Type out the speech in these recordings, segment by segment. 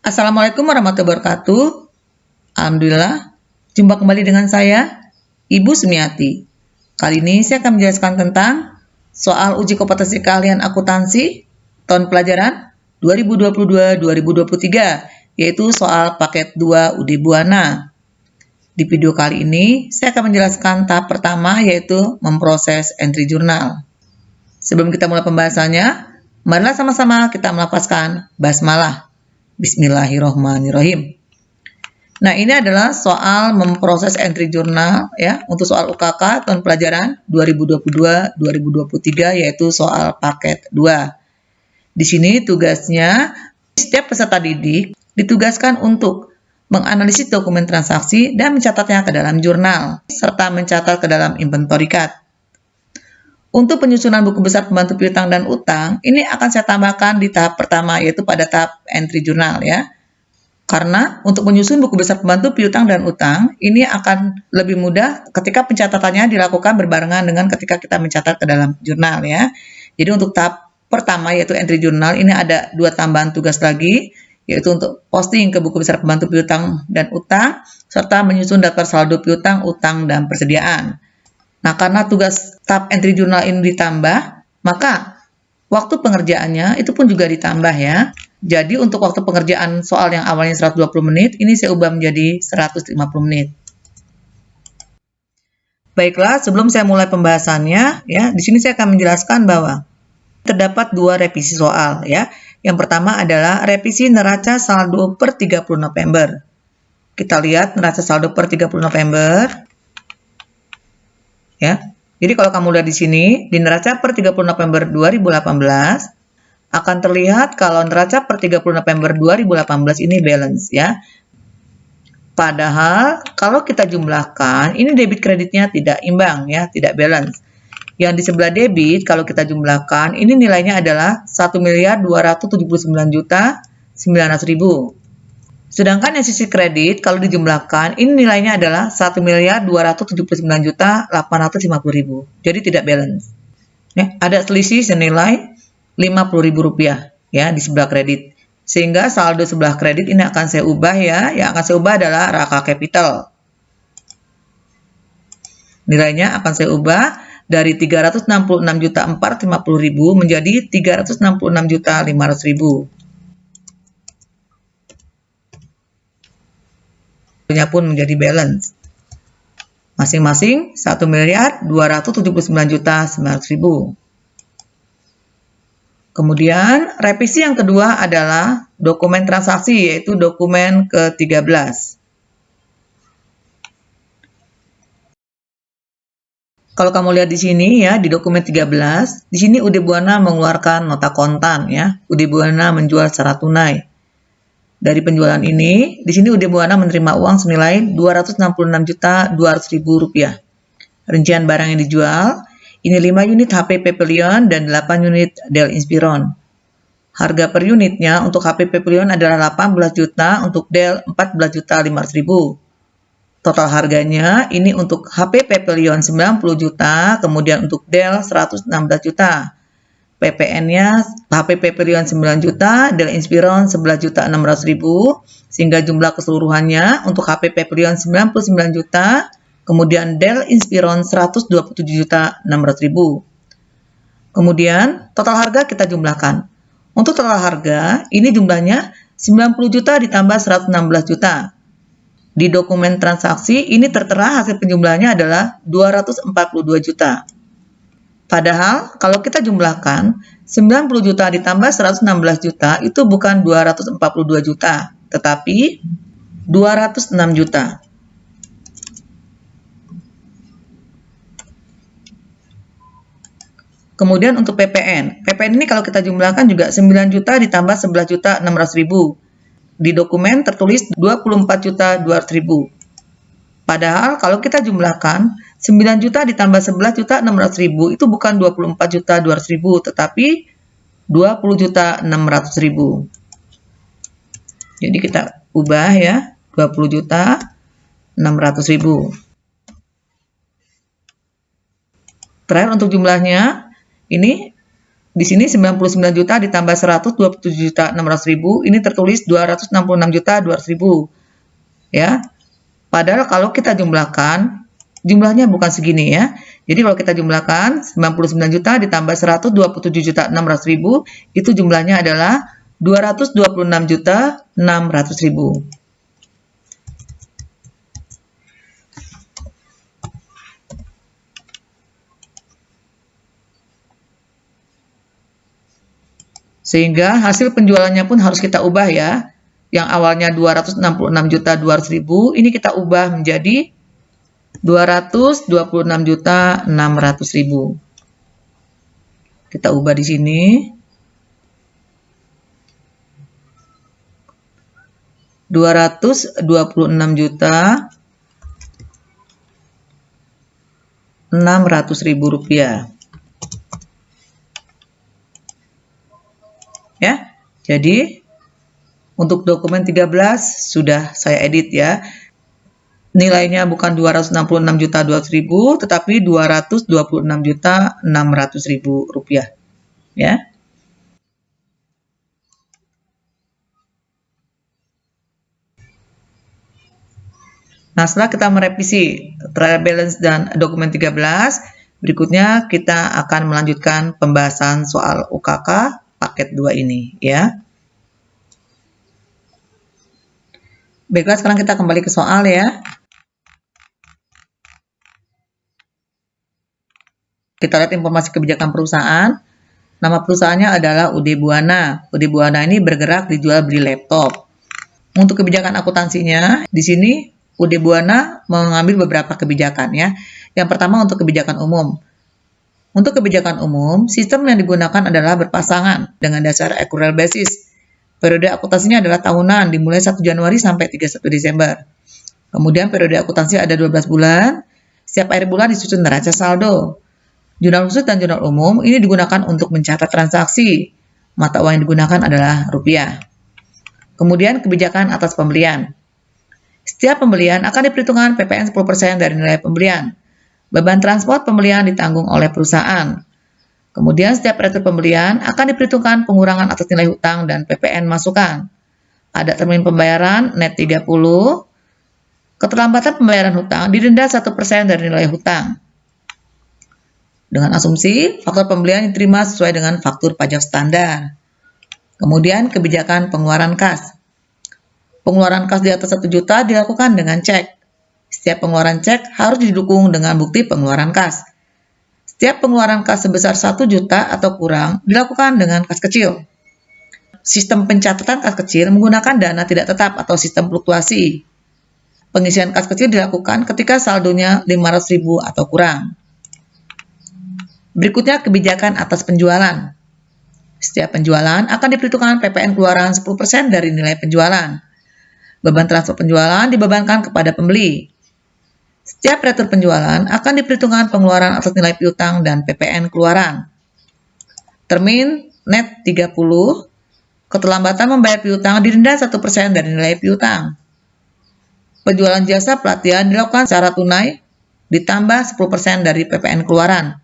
Assalamualaikum warahmatullahi wabarakatuh. Alhamdulillah, jumpa kembali dengan saya, Ibu Sumiati. Kali ini saya akan menjelaskan tentang soal uji kompetensi keahlian akuntansi tahun pelajaran 2022-2023, yaitu soal paket 2 UD Buana. Di video kali ini, saya akan menjelaskan tahap pertama, yaitu memproses entry jurnal. Sebelum kita mulai pembahasannya, marilah sama-sama kita melafazkan basmalah. Bismillahirrohmanirrohim. Nah, ini adalah soal memproses entry jurnal ya untuk soal UKK tahun pelajaran 2022-2023, yaitu soal paket 2. Di sini tugasnya setiap peserta didik ditugaskan untuk menganalisis dokumen transaksi dan mencatatnya ke dalam jurnal serta mencatat ke dalam inventory card. Untuk penyusunan buku besar pembantu piutang dan utang, ini akan saya tambahkan di tahap pertama, yaitu pada tahap entry jurnal ya. Karena untuk menyusun buku besar pembantu piutang dan utang, ini akan lebih mudah ketika pencatatannya dilakukan berbarengan dengan ketika kita mencatat ke dalam jurnal ya. Jadi untuk tahap pertama, yaitu entry jurnal, ini ada 2 tambahan tugas lagi, yaitu untuk posting ke buku besar pembantu piutang dan utang, serta menyusun daftar saldo piutang, utang, dan persediaan. Nah, karena tugas tahap entry jurnal ini ditambah, maka waktu pengerjaannya itu pun juga ditambah ya. Jadi untuk waktu pengerjaan soal yang awalnya 120 menit, ini saya ubah menjadi 150 menit. Baiklah, sebelum saya mulai pembahasannya, ya, di sini saya akan menjelaskan bahwa terdapat 2 revisi soal ya. Yang pertama adalah revisi neraca saldo per 30 November. Kita lihat neraca saldo per 30 November. Ya. Jadi kalau kamu lihat di sini, di neraca per 30 November 2018 akan terlihat kalau neraca per 30 November 2018 ini balance ya. Padahal kalau kita jumlahkan, ini debit kreditnya tidak imbang ya, tidak balance. Yang di sebelah debit kalau kita jumlahkan, ini nilainya adalah 1.279.900.000. Sedangkan yang sisi kredit kalau dijumlahkan ini nilainya adalah 1.279.850.000. Jadi tidak balance. Ya, ada selisih senilai Rp50.000 ya di sebelah kredit. Sehingga saldo sebelah kredit ini akan saya ubah ya. Yang akan saya ubah adalah raka capital. Nilainya akan saya ubah dari 366.450.000 menjadi 366.500.000. Pun menjadi balance. Masing-masing 1.279.900.000. Kemudian revisi yang kedua adalah dokumen transaksi, yaitu dokumen ke-13. Kalau kamu lihat di sini ya, di dokumen 13, di sini UD Buana mengeluarkan nota kontan ya. UD Buana menjual secara tunai. Dari penjualan ini, di sini UD Buana menerima uang senilai Rp266.200.000. Rincian barang yang dijual, ini 5 unit HP Pavilion dan 8 unit Dell Inspiron. Harga per unitnya untuk HP Pavilion adalah 18 juta, untuk Dell 14.500.000. Total harganya ini untuk HP Pavilion 90 juta, kemudian untuk Dell 116 juta. PPN-nya HP Pavilion 9 juta, Dell Inspiron 11.600.000, sehingga jumlah keseluruhannya untuk HP Pavilion 99 juta, kemudian Dell Inspiron 127.600.000. Kemudian total harga kita jumlahkan. Untuk total harga ini jumlahnya 90 juta ditambah 116 juta. Di dokumen transaksi ini tertera hasil penjumlahannya adalah 242 juta. Padahal kalau kita jumlahkan 90 juta ditambah 116 juta itu bukan 242 juta, tetapi 206 juta. Kemudian untuk PPN. PPN ini kalau kita jumlahkan juga 9 juta ditambah 11.600.000. Di dokumen tertulis 24.200.000. Padahal kalau kita jumlahkan 9 juta ditambah 11.600.000 itu bukan 24.200.000 tetapi 20.600.000. Jadi kita ubah ya, 20.600.000. Terakhir untuk jumlahnya ini Di sini 99 juta ditambah 127.600.000, ini tertulis 266.200.000. Ya. Padahal kalau kita jumlahkan, jumlahnya bukan segini ya. Jadi kalau kita jumlahkan 99 juta ditambah 127.600.000, itu jumlahnya adalah 226.600.000. Sehingga hasil penjualannya pun harus kita ubah ya. Yang awalnya 266.200.000, ini kita ubah menjadi 226.600.000. Kita ubah di sini. 226.600.000 rupiah. Ya, jadi untuk dokumen 13 sudah saya edit ya. Nilainya bukan 266.200.000, tetapi 226.600.000 rupiah. Ya. Nah, setelah kita merevisi trial balance dan dokumen 13, berikutnya kita akan melanjutkan pembahasan soal UKK paket 2 ini ya. Baiklah, sekarang kita kembali ke soal ya. Kita lihat informasi kebijakan perusahaan. Nama perusahaannya adalah UD Buana. UD Buana ini bergerak di jual beli laptop. Untuk kebijakan akuntansinya, di sini UD Buana mengambil beberapa kebijakan ya. Yang pertama untuk kebijakan umum. Untuk kebijakan umum, sistem yang digunakan adalah berpasangan dengan dasar accrual basis. Periode akuntansinya adalah tahunan, dimulai 1 Januari sampai 31 Desember. Kemudian periode akuntansi ada 12 bulan. Setiap akhir bulan disusun neraca saldo. Jurnal khusus dan jurnal umum ini digunakan untuk mencatat transaksi. Mata uang yang digunakan adalah rupiah. Kemudian kebijakan atas pembelian. Setiap pembelian akan diperhitungkan PPN 10% dari nilai pembelian. Beban transport pembelian ditanggung oleh perusahaan. Kemudian setiap periode pembelian akan diperhitungkan pengurangan atas nilai hutang dan PPN masukan. Ada termin pembayaran net 30. Keterlambatan pembayaran hutang didenda 1% dari nilai hutang. Dengan asumsi faktur pembelian diterima sesuai dengan faktur pajak standar. Kemudian kebijakan pengeluaran kas. Pengeluaran kas di atas 1 juta dilakukan dengan cek. Setiap pengeluaran cek harus didukung dengan bukti pengeluaran kas. Setiap pengeluaran kas sebesar 1 juta atau kurang dilakukan dengan kas kecil. Sistem pencatatan kas kecil menggunakan dana tidak tetap atau sistem fluktuasi. Pengisian kas kecil dilakukan ketika saldonya 500.000 atau kurang. Berikutnya kebijakan atas penjualan. Setiap penjualan akan diperhitungkan PPN keluaran 10% dari nilai penjualan. Beban transfer penjualan dibebankan kepada pembeli. Setiap retur penjualan akan diperhitungkan pengeluaran atas nilai piutang dan PPN keluaran. Termin net 30. Keterlambatan membayar piutang didenda 1% dari nilai piutang. Penjualan jasa pelatihan dilakukan secara tunai ditambah 10% dari PPN keluaran.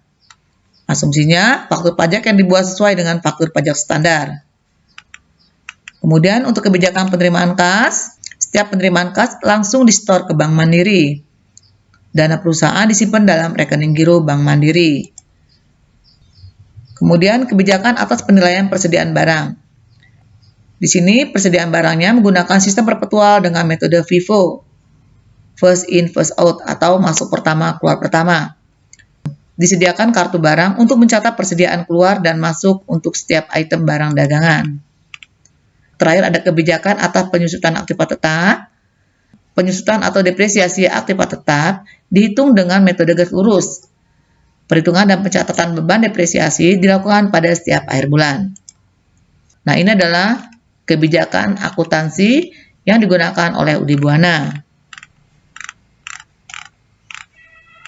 Asumsinya faktur pajak yang dibuat sesuai dengan faktur pajak standar. Kemudian untuk kebijakan penerimaan kas, setiap penerimaan kas langsung disetor ke Bank Mandiri. Dana perusahaan disimpan dalam rekening giro Bank Mandiri. Kemudian kebijakan atas penilaian persediaan barang. Di sini persediaan barangnya menggunakan sistem perpetual dengan metode FIFO, first in first out atau masuk pertama keluar pertama. Disediakan kartu barang untuk mencatat persediaan keluar dan masuk untuk setiap item barang dagangan. Terakhir ada kebijakan atas penyusutan aktiva tetap. Penyusutan atau depresiasi aktiva tetap dihitung dengan metode garis lurus. Perhitungan dan pencatatan beban depresiasi dilakukan pada setiap akhir bulan. Nah, ini adalah kebijakan akuntansi yang digunakan oleh UD Buana.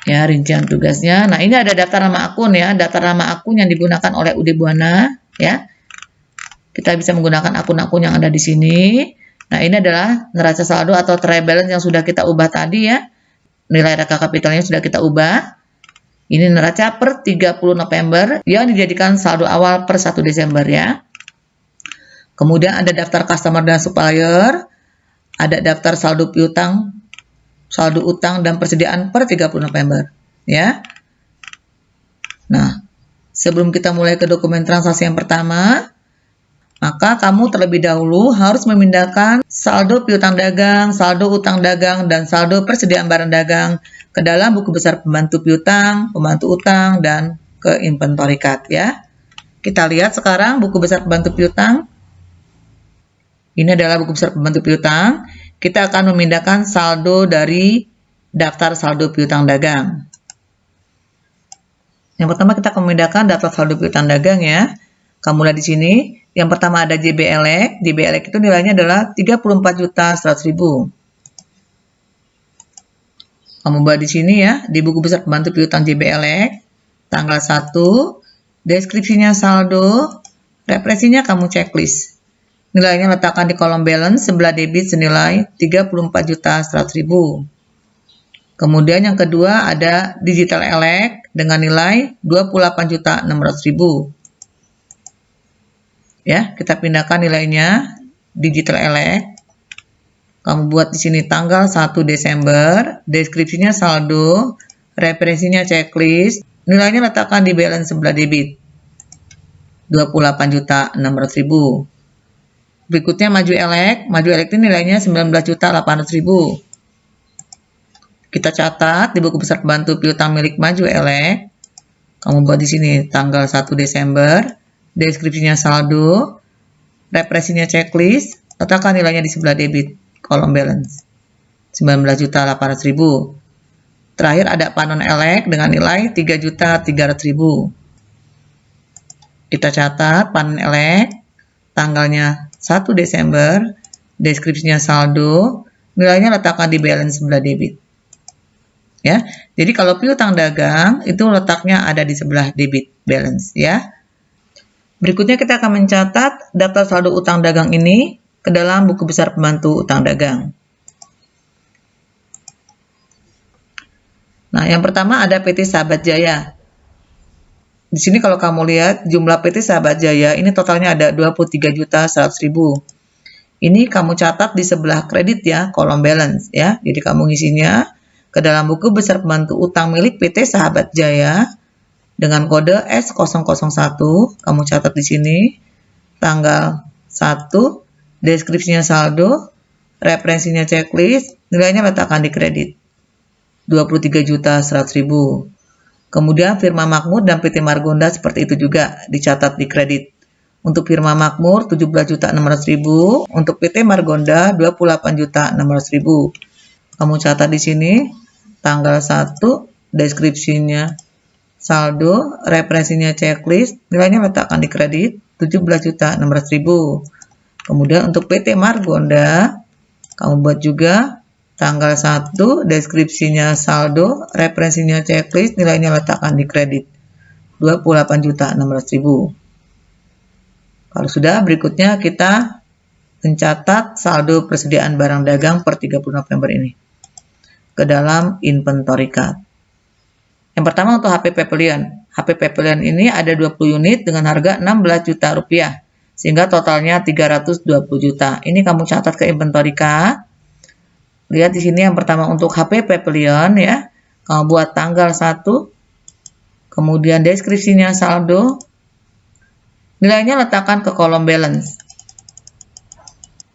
Ya, rincian tugasnya. Nah, ini ada daftar nama akun ya, daftar nama akun yang digunakan oleh UD Buana ya. Kita bisa menggunakan akun-akun yang ada di sini. Nah, ini adalah neraca saldo atau trial balance yang sudah kita ubah tadi ya. Nilai reka kapitalnya sudah kita ubah. Ini neraca per 30 November yang dijadikan saldo awal per 1 Desember ya. Kemudian ada daftar customer dan supplier, ada daftar saldo piutang, saldo utang dan persediaan per 30 November ya. Nah, sebelum kita mulai ke dokumen transaksi yang pertama, maka kamu terlebih dahulu harus memindahkan saldo piutang dagang, saldo utang dagang, dan saldo persediaan barang dagang ke dalam buku besar pembantu piutang, pembantu utang, dan ke inventory card ya. Kita lihat sekarang buku besar pembantu piutang. Ini adalah buku besar pembantu piutang. Kita akan memindahkan saldo dari daftar saldo piutang dagang. Yang pertama kita akan memindahkan daftar saldo piutang dagang ya. Kamu lihat di sini, yang pertama ada JB Elek. JB Elek itu nilainya adalah 34.100.000. Kamu buat di sini ya, di buku besar pembantu piutang JB Elek, tanggal 1, deskripsinya saldo, referensinya kamu checklist. Nilainya letakkan di kolom balance sebelah debit senilai 34.100.000. Kemudian yang kedua ada digital Elek dengan nilai 28.600.000. Ya, kita pindahkan nilainya digital Elek. Kamu buat di sini tanggal 1 Desember, deskripsinya saldo, referensinya checklist, nilainya letakkan di balance sebelah debit 28.600.000. Berikutnya maju Elek ini nilainya 19.800.000. Kita catat di buku besar pembantu piutang milik Maju Elek. Kamu buat di sini tanggal 1 Desember, deskripsinya saldo, referensinya checklist, letakkan nilainya di sebelah debit kolom balance 19.800.000. Terakhir ada panon Elek dengan nilai 3.300.000. Kita catat panon Elek, tanggalnya 1 Desember, deskripsinya saldo, nilainya letakkan di balance sebelah debit. Ya, jadi kalau piutang dagang itu letaknya ada di sebelah debit balance ya. Berikutnya kita akan mencatat daftar saldo utang dagang ini ke dalam buku besar pembantu utang dagang. Nah, yang pertama ada PT Sahabat Jaya. Di sini kalau kamu lihat jumlah PT Sahabat Jaya ini totalnya ada 23.100.000. Ini kamu catat di sebelah kredit ya, kolom balance ya. Jadi kamu ngisinya ke dalam buku besar pembantu utang milik PT Sahabat Jaya dengan kode S001. Kamu catat di sini tanggal 1, deskripsinya saldo, referensinya checklist, nilainya letakkan di kredit 23.100.000. Kemudian firma Makmur dan PT Margonda seperti itu juga dicatat di kredit. Untuk firma Makmur 17.600.000, untuk PT Margonda 28.600.000. Kamu catat di sini tanggal 1, deskripsinya saldo, referensinya checklist, nilainya letakkan di kredit 17.600.000. Kemudian untuk PT Margonda, kamu buat juga tanggal 1, deskripsinya saldo, referensinya checklist, nilainya letakkan di kredit 28.600.000. Kalau sudah, berikutnya kita mencatat saldo persediaan barang dagang per 30 November ini ke dalam inventory card. Yang pertama untuk HP Pavilion. HP Pavilion ini ada 20 unit dengan harga 16 juta rupiah. Sehingga totalnya 320 juta. Ini kamu catat ke inventory card. Lihat di sini yang pertama untuk HP Pavilion ya. Kamu buat tanggal 1. Kemudian deskripsinya saldo. Nilainya letakkan ke kolom balance.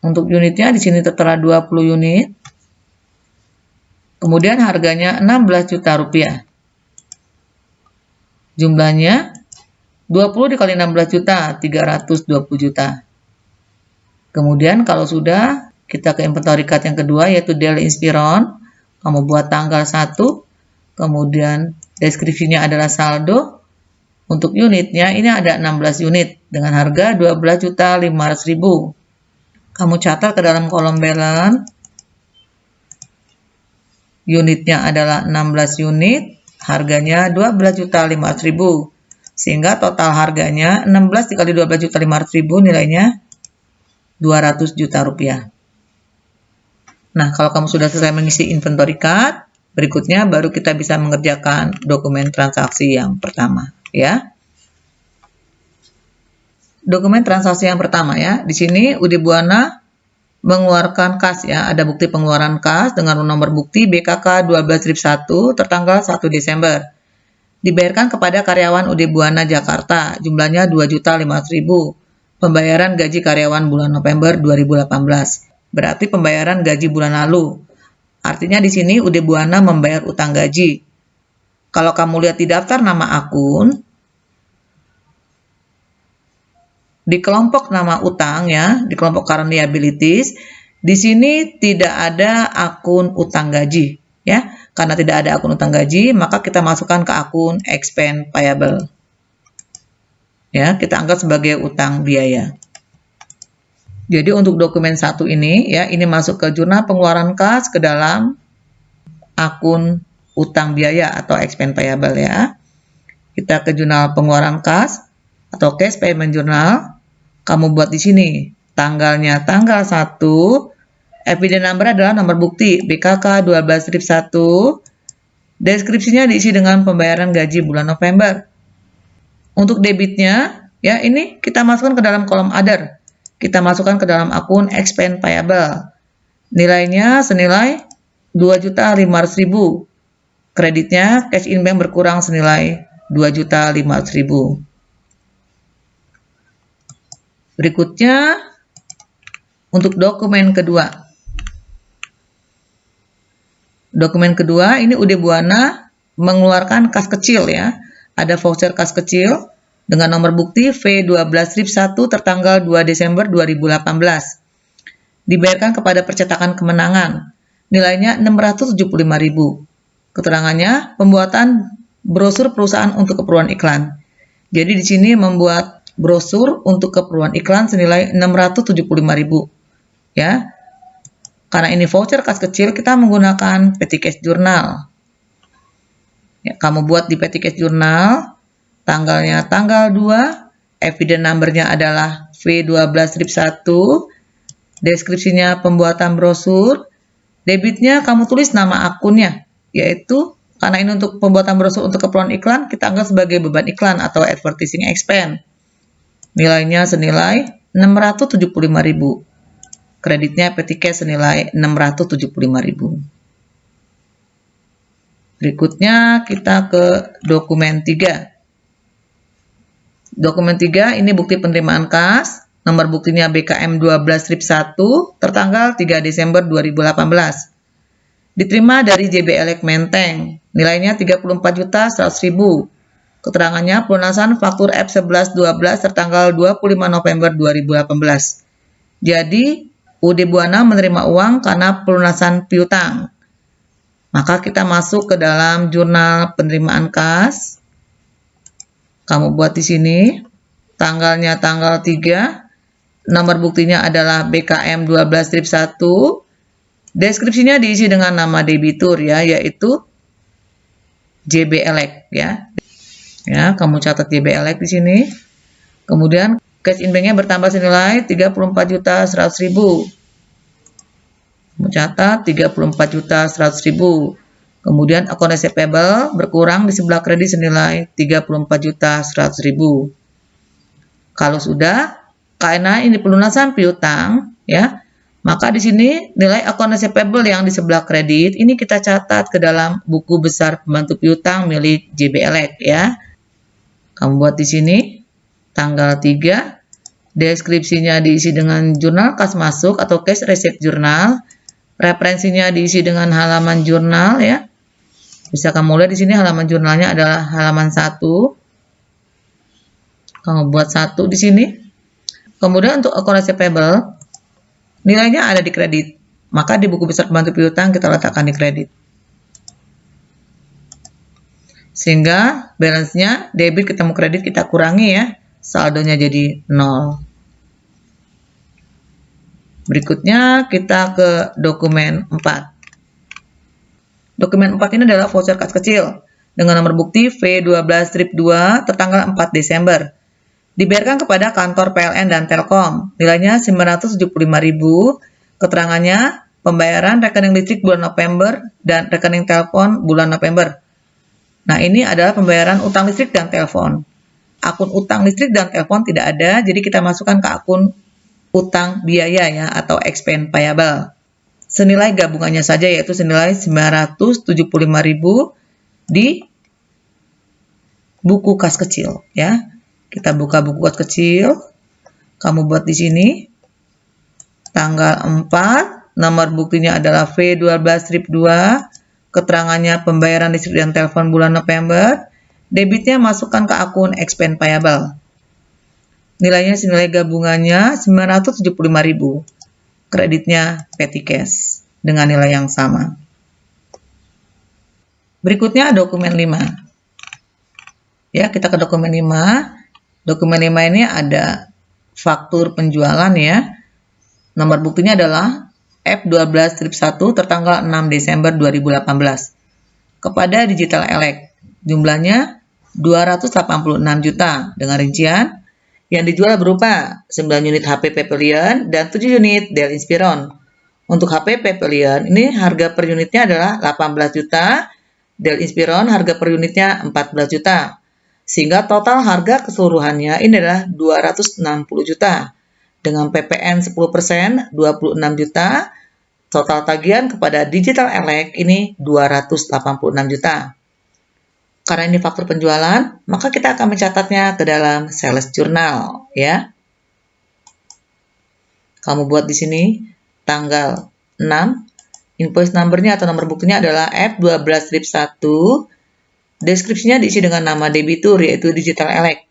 Untuk unitnya di sini tertera 20 unit. Kemudian harganya 16 juta rupiah. Jumlahnya 20 dikali 16 juta, 320 juta. Kemudian kalau sudah, kita ke inventory card yang kedua yaitu Dell Inspiron. Kamu buat tanggal 1, kemudian deskripsinya adalah saldo. Untuk unitnya ini ada 16 unit dengan harga 12.500.000. Kamu catat ke dalam kolom balance. Unitnya adalah 16 unit, harganya 12.500.000. Sehingga total harganya 16 dikali 12.500.000 nilainya 200 juta rupiah. Nah, kalau kamu sudah selesai mengisi inventory card, Berikutnya baru kita bisa mengerjakan dokumen transaksi yang pertama, ya. Dokumen transaksi yang pertama, ya. Di sini UD Buana mengeluarkan kas, ya. Ada bukti pengeluaran kas dengan nomor bukti BKK 12.1 tertanggal 1 Desember. Dibayarkan kepada karyawan UD Buana Jakarta, jumlahnya 2.500.000. Pembayaran gaji karyawan bulan November 2018. Berarti pembayaran gaji bulan lalu. Artinya di sini UD Buana membayar utang gaji. Kalau kamu lihat di daftar nama akun, di kelompok nama utang, ya, di kelompok current liabilities, di sini tidak ada akun utang gaji, ya. Karena tidak ada akun utang gaji, maka kita masukkan ke akun expense payable. Ya, kita anggap sebagai utang biaya. Jadi untuk dokumen 1 ini, ya, ini masuk ke jurnal pengeluaran kas ke dalam akun utang biaya atau expense payable, ya. Kita ke jurnal pengeluaran kas atau cash payment journal. Kamu buat di sini tanggalnya tanggal 1, evidence number adalah nomor bukti BKK 12.1. Deskripsinya diisi dengan pembayaran gaji bulan November. Untuk debitnya, ya, ini kita masukkan ke dalam kolom other. Kita masukkan ke dalam akun expense payable. Nilainya senilai 2.500.000. Kreditnya cash in bank berkurang senilai 2.500.000. Berikutnya untuk dokumen kedua. Dokumen kedua ini UD Buana mengeluarkan kas kecil, ya. Ada voucher kas kecil dengan nomor bukti V12.1 tertanggal 2 Desember 2018. Dibayarkan kepada percetakan kemenangan. Nilainya 675.000. Keterangannya pembuatan brosur perusahaan untuk keperluan iklan. Jadi di sini membuat brosur untuk keperluan iklan senilai 675.000. Ya. Karena ini voucher kas kecil, kita menggunakan petty cash journal. Ya, kamu buat di petty cash journal, tanggalnya tanggal 2, evidence number-nya adalah V12.1, deskripsinya pembuatan brosur, debitnya kamu tulis nama akunnya, yaitu karena ini untuk pembuatan brosur untuk keperluan iklan, kita anggap sebagai beban iklan atau advertising expense. Nilainya senilai 675.000. Kreditnya petty cash senilai 675.000. Berikutnya kita ke dokumen 3. Dokumen 3 ini bukti penerimaan kas, nomor buktinya BKM 12.1 tertanggal 3 Desember 2018. Diterima dari JB Elek Menteng, nilainya 34.100.000. Keterangannya pelunasan faktur F1112 tertanggal 25 November 2018. Jadi UD Buana menerima uang karena pelunasan piutang. Maka kita masuk ke dalam jurnal penerimaan kas. Kamu buat di sini. Tanggalnya tanggal 3. Nomor buktinya adalah BKM 12.1. Deskripsinya diisi dengan nama debitur, ya, yaitu JB Elek, ya. Ya, kamu catat JB Elek di sini. Kemudian cash in bank-nya bertambah senilai 34.100.000. Mencatat 34.100.000. Kemudian akun receivable berkurang di sebelah kredit senilai 34.100.000. Kalau sudah, karena ini pelunasan piutang, ya, maka di sini nilai akun receivable yang di sebelah kredit ini kita catat ke dalam buku besar pembantu piutang milik JB Elek, ya. Kamu buat di sini tanggal 3. Deskripsinya diisi dengan jurnal kas masuk atau cash receipt journal. Referensinya diisi dengan halaman jurnal, ya. Bisa kamu lihat di sini halaman jurnalnya adalah halaman 1. Kamu buat 1 di sini. Kemudian untuk akun receivable nilainya ada di kredit. Maka di buku besar pembantu piutang kita letakkan di kredit. Sehingga balance-nya debit ketemu kredit kita kurangi, ya. Saldonya jadi 0. Berikutnya kita ke dokumen 4. Dokumen 4 ini adalah voucher kas kecil dengan nomor bukti V12-2 tertanggal 4 Desember. Dibayarkan kepada kantor PLN dan Telkom. Nilainya 975.000. Keterangannya pembayaran rekening listrik bulan November dan rekening telepon bulan November. Nah, ini adalah pembayaran utang listrik dan telepon. Akun utang listrik dan telepon tidak ada, jadi kita masukkan ke akun utang biaya ya, atau expense payable. Senilai gabungannya saja, yaitu senilai 975.000 di buku kas kecil ya. Kita buka buku kas kecil. Kamu buat di sini tanggal 4, nomor buktinya adalah V12-2, keterangannya pembayaran listrik dan telepon bulan November, debitnya masukkan ke akun expense payable. Nilainya senilai gabungannya 975.000. Kreditnya petty cash dengan nilai yang sama. Berikutnya dokumen 5. Ya, kita ke dokumen 5. Dokumen 5 ini ada faktur penjualan ya. Nomor buktinya adalah F12-1 tertanggal 6 Desember 2018 kepada Digital Elect. Jumlahnya 286 juta dengan rincian yang dijual berupa 9 unit HP Pavilion dan 7 unit Dell Inspiron. Untuk HP Pavilion ini harga per unitnya adalah 18 juta, Dell Inspiron harga per unitnya 14 juta. Sehingga total harga keseluruhannya ini adalah 260 juta. Dengan PPN 10%, 26 juta, total tagihan kepada Digital Elect ini 286 juta. Karena ini faktur penjualan, maka kita akan mencatatnya ke dalam sales journal, ya. Kamu buat di sini tanggal 6, invoice number-nya atau nomor buktinya adalah F12-1, deskripsinya diisi dengan nama debitur yaitu Digital Elect.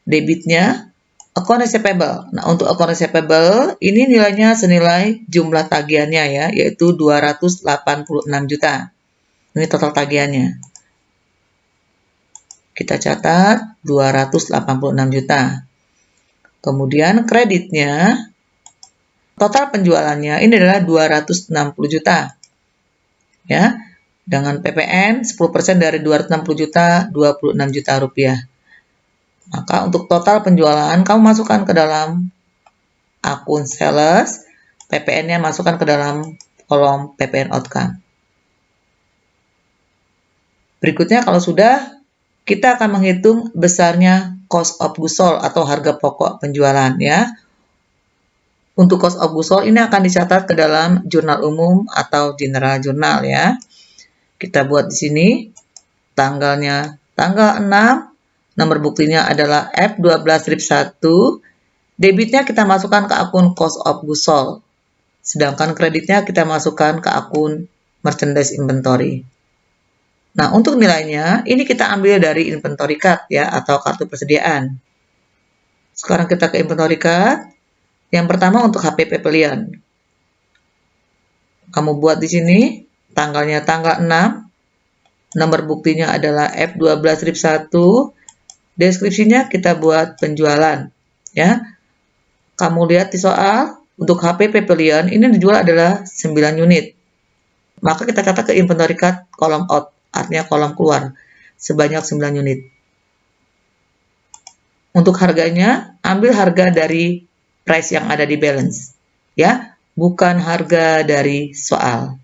Debitnya account receivable. Nah, untuk account receivable ini nilainya senilai jumlah tagihannya ya, yaitu 286 juta. Ini total tagihannya. Kita catat 286 juta. Kemudian kreditnya, total penjualannya ini adalah 260 juta. Ya, dengan PPN 10% dari 260 juta, 26 juta rupiah. Maka untuk total penjualan, kamu masukkan ke dalam akun sales, PPN-nya masukkan ke dalam kolom PPN outcome. Berikutnya kalau sudah, kita akan menghitung besarnya cost of goods sold atau harga pokok penjualan ya. Untuk cost of goods sold ini akan dicatat ke dalam jurnal umum atau general journal ya. Kita buat di sini tanggalnya tanggal 6. Nomor buktinya adalah F12-1. Debitnya kita masukkan ke akun cost of goods sold. Sedangkan kreditnya kita masukkan ke akun merchandise inventory. Nah, untuk nilainya, ini kita ambil dari inventory card ya, atau kartu persediaan. Sekarang kita ke inventory card. Yang pertama untuk HP Pavilion. Kamu buat di sini, tanggalnya tanggal 6. Nomor buktinya adalah F12-1. Deskripsinya kita buat penjualan ya. Kamu lihat di soal, untuk HP Pavilion ini dijual adalah 9 unit. Maka kita catat ke inventory card kolom out, artinya kolom keluar, sebanyak 9 unit. Untuk harganya, ambil harga dari price yang ada di balance ya, bukan harga dari soal.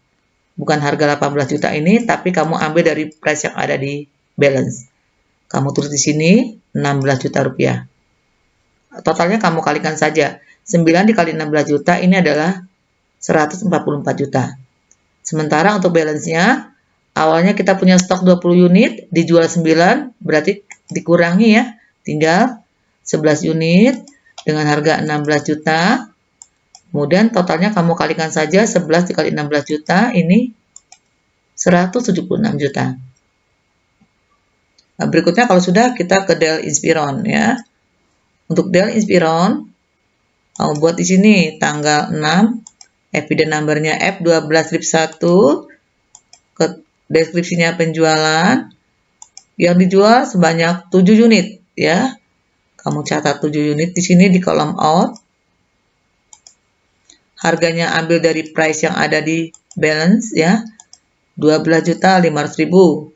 Bukan harga 18 juta ini, tapi kamu ambil dari price yang ada di balance. Kamu tulis di sini 16 juta rupiah. Totalnya kamu kalikan saja. 9 dikali 16 juta ini adalah 144 juta. Sementara untuk balance-nya, awalnya kita punya stok 20 unit, dijual 9, berarti dikurangi ya. Tinggal 11 unit dengan harga 16 juta. Kemudian totalnya kamu kalikan saja 11 dikali 16 juta, ini 176 juta. Nah, berikutnya kalau sudah kita ke Dell Inspiron ya. Untuk Dell Inspiron, kamu buat di sini tanggal 6, evidence number-nya F12-1, ke deskripsinya penjualan, yang dijual sebanyak 7 unit ya. Kamu catat 7 unit di sini di kolom out. Harganya ambil dari price yang ada di balance ya. 12.500.000.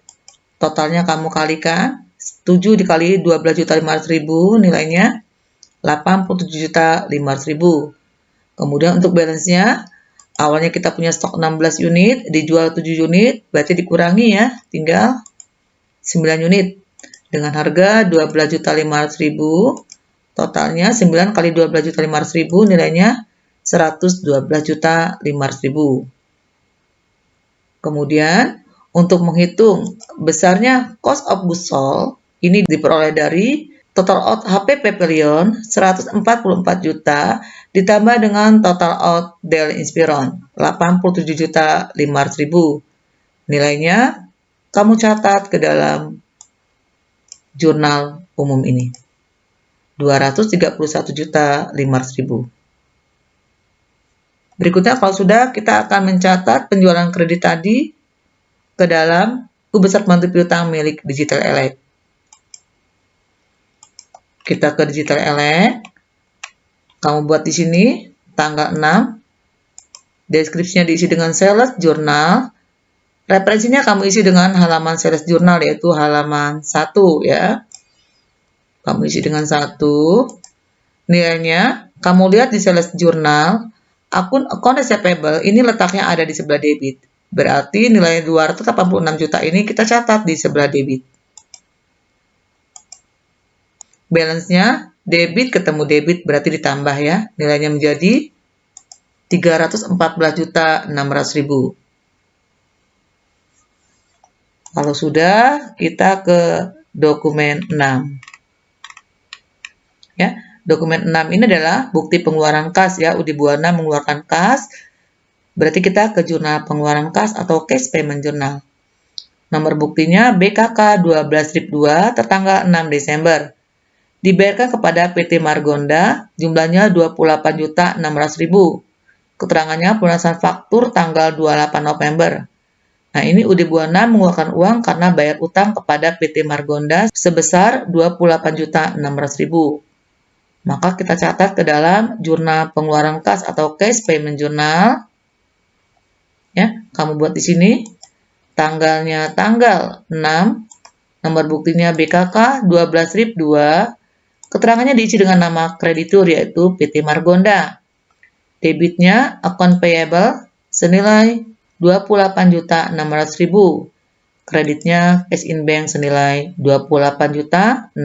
Totalnya kamu kalikan 7 dikali 12.500.000, nilainya 87.500.000. Kemudian untuk balance-nya Awalnya kita punya stok 16 unit, dijual 7 unit, berarti dikurangi ya, tinggal 9 unit. Dengan harga 12.500.000, totalnya 9 kali 12.500.000, nilainya 112.500.000. Kemudian, untuk menghitung besarnya cost of goods sold, ini diperoleh dari total out HP Pavilion 144 juta ditambah dengan total out Dell Inspiron 87.500.000. Nilainya kamu catat ke dalam jurnal umum ini. 231.500.000. Berikutnya kalau sudah, kita akan mencatat penjualan kredit tadi ke dalam buku besar pembantu piutang milik Digital Elect. Kita ke Digital Elect. Kamu buat di sini tanggal 6. Deskripsinya diisi dengan sales jurnal. Referensinya kamu isi dengan halaman sales jurnal, yaitu halaman 1 ya. Kamu isi dengan 1. Nilainya kamu lihat di sales jurnal. Akun account receivable ini letaknya ada di sebelah debit. Berarti nilai 286 juta ini kita catat di sebelah debit. Balance-nya debit ketemu debit berarti ditambah ya. Nilainya menjadi 314.600.000. Kalau sudah, kita ke dokumen 6. Ya, dokumen 6 ini adalah bukti pengeluaran kas ya. Udi Buana mengeluarkan kas. Berarti kita ke jurnal pengeluaran kas atau cash payment journal. Nomor buktinya BKK 12.2 tertanggal 6 Desember. Dibayarkan kepada PT Margonda, jumlahnya 28.600.000. Keterangannya pelunasan faktur tanggal 28 November. Nah, ini Udi Buana mengeluarkan uang karena bayar utang kepada PT Margonda sebesar 28.600.000. Maka kita catat ke dalam jurnal pengeluaran kas atau cash payment journal. Ya, kamu buat di sini. Tanggalnya tanggal 6. Nomor buktinya BKK 12.2. Keterangannya diisi dengan nama kreditur yaitu PT Margonda. Debitnya account payable senilai 28.600.000. Kreditnya cash in bank senilai 28.600.000.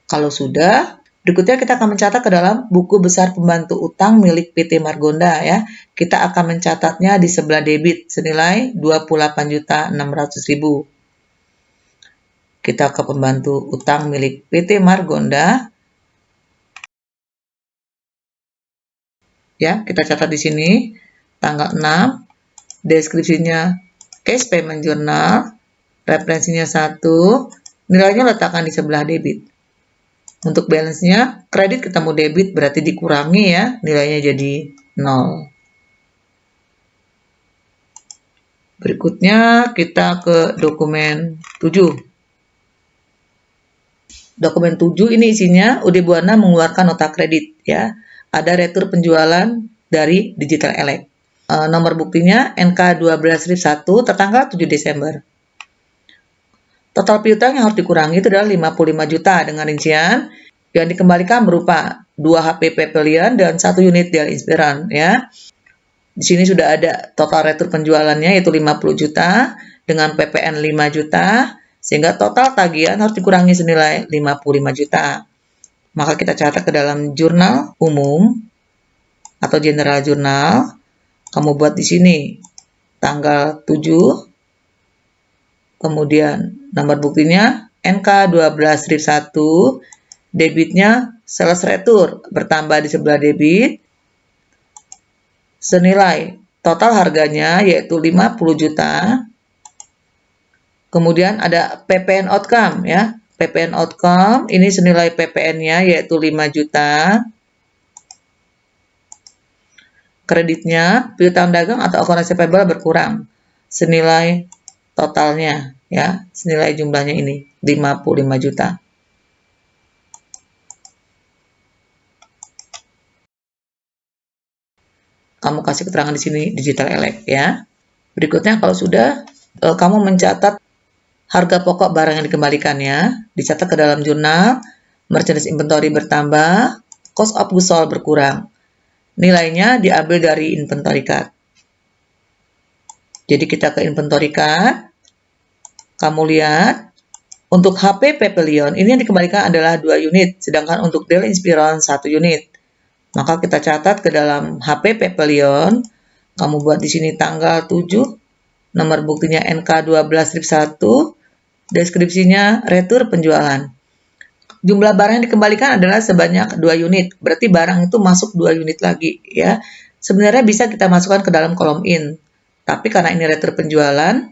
Kalau sudah, berikutnya kita akan mencatat ke dalam buku besar pembantu utang milik PT Margonda ya. Kita akan mencatatnya di sebelah debit senilai 28.600.000. Kita ke pembantu utang milik PT Margonda. Ya, kita catat di sini tanggal 6. Deskripsinya cash payment journal. Referensinya 1. Nilainya letakkan di sebelah debit. Untuk balance-nya, kredit ketemu debit berarti dikurangi ya, nilainya jadi 0. Berikutnya kita ke dokumen 7. Dokumen 7 ini isinya Udi Buana mengeluarkan nota kredit ya. Ada retur penjualan dari Digital Elect. Nomor buktinya NK 12.1 tertanggal 7 Desember. Total piutang yang harus dikurangi itu adalah 55 juta dengan rincian yang dikembalikan berupa 2 HP Pavilion dan 1 unit Dell Inspiron ya. Di sini sudah ada total retur penjualannya yaitu 50 juta dengan PPN 5 juta sehingga total tagihan harus dikurangi senilai 55 juta. Maka kita catat ke dalam jurnal umum atau general jurnal. Kamu buat di sini tanggal 7. Kemudian nomor buktinya NK 12.1, debitnya sales retur bertambah di sebelah debit, senilai total harganya yaitu 50 juta. Kemudian ada PPN outcome ya, PPN outcome ini senilai PPN-nya yaitu 5 juta. Kreditnya piutang dagang atau account receivable berkurang senilai totalnya ya, senilai jumlahnya ini 55 juta. Kamu kasih keterangan di sini Digital Elect ya. Berikutnya kalau sudah kamu mencatat harga pokok barang yang dikembalikannya, dicatat ke dalam jurnal, merchandise inventory bertambah, cost of goods sold berkurang. nilainya diambil dari inventory card. Jadi kita ke inventory card, kamu lihat, untuk HP Pavilion ini yang dikembalikan adalah 2 unit, sedangkan untuk Dell Inspiron 1 unit. Maka kita catat ke dalam HP Pavilion, kamu buat di sini tanggal 7, nomor buktinya NK12-1, deskripsinya retur penjualan. Jumlah barang yang dikembalikan adalah sebanyak 2 unit, berarti barang itu masuk 2 unit lagi ya. Sebenarnya bisa kita masukkan ke dalam kolom in, tapi karena ini retur penjualan,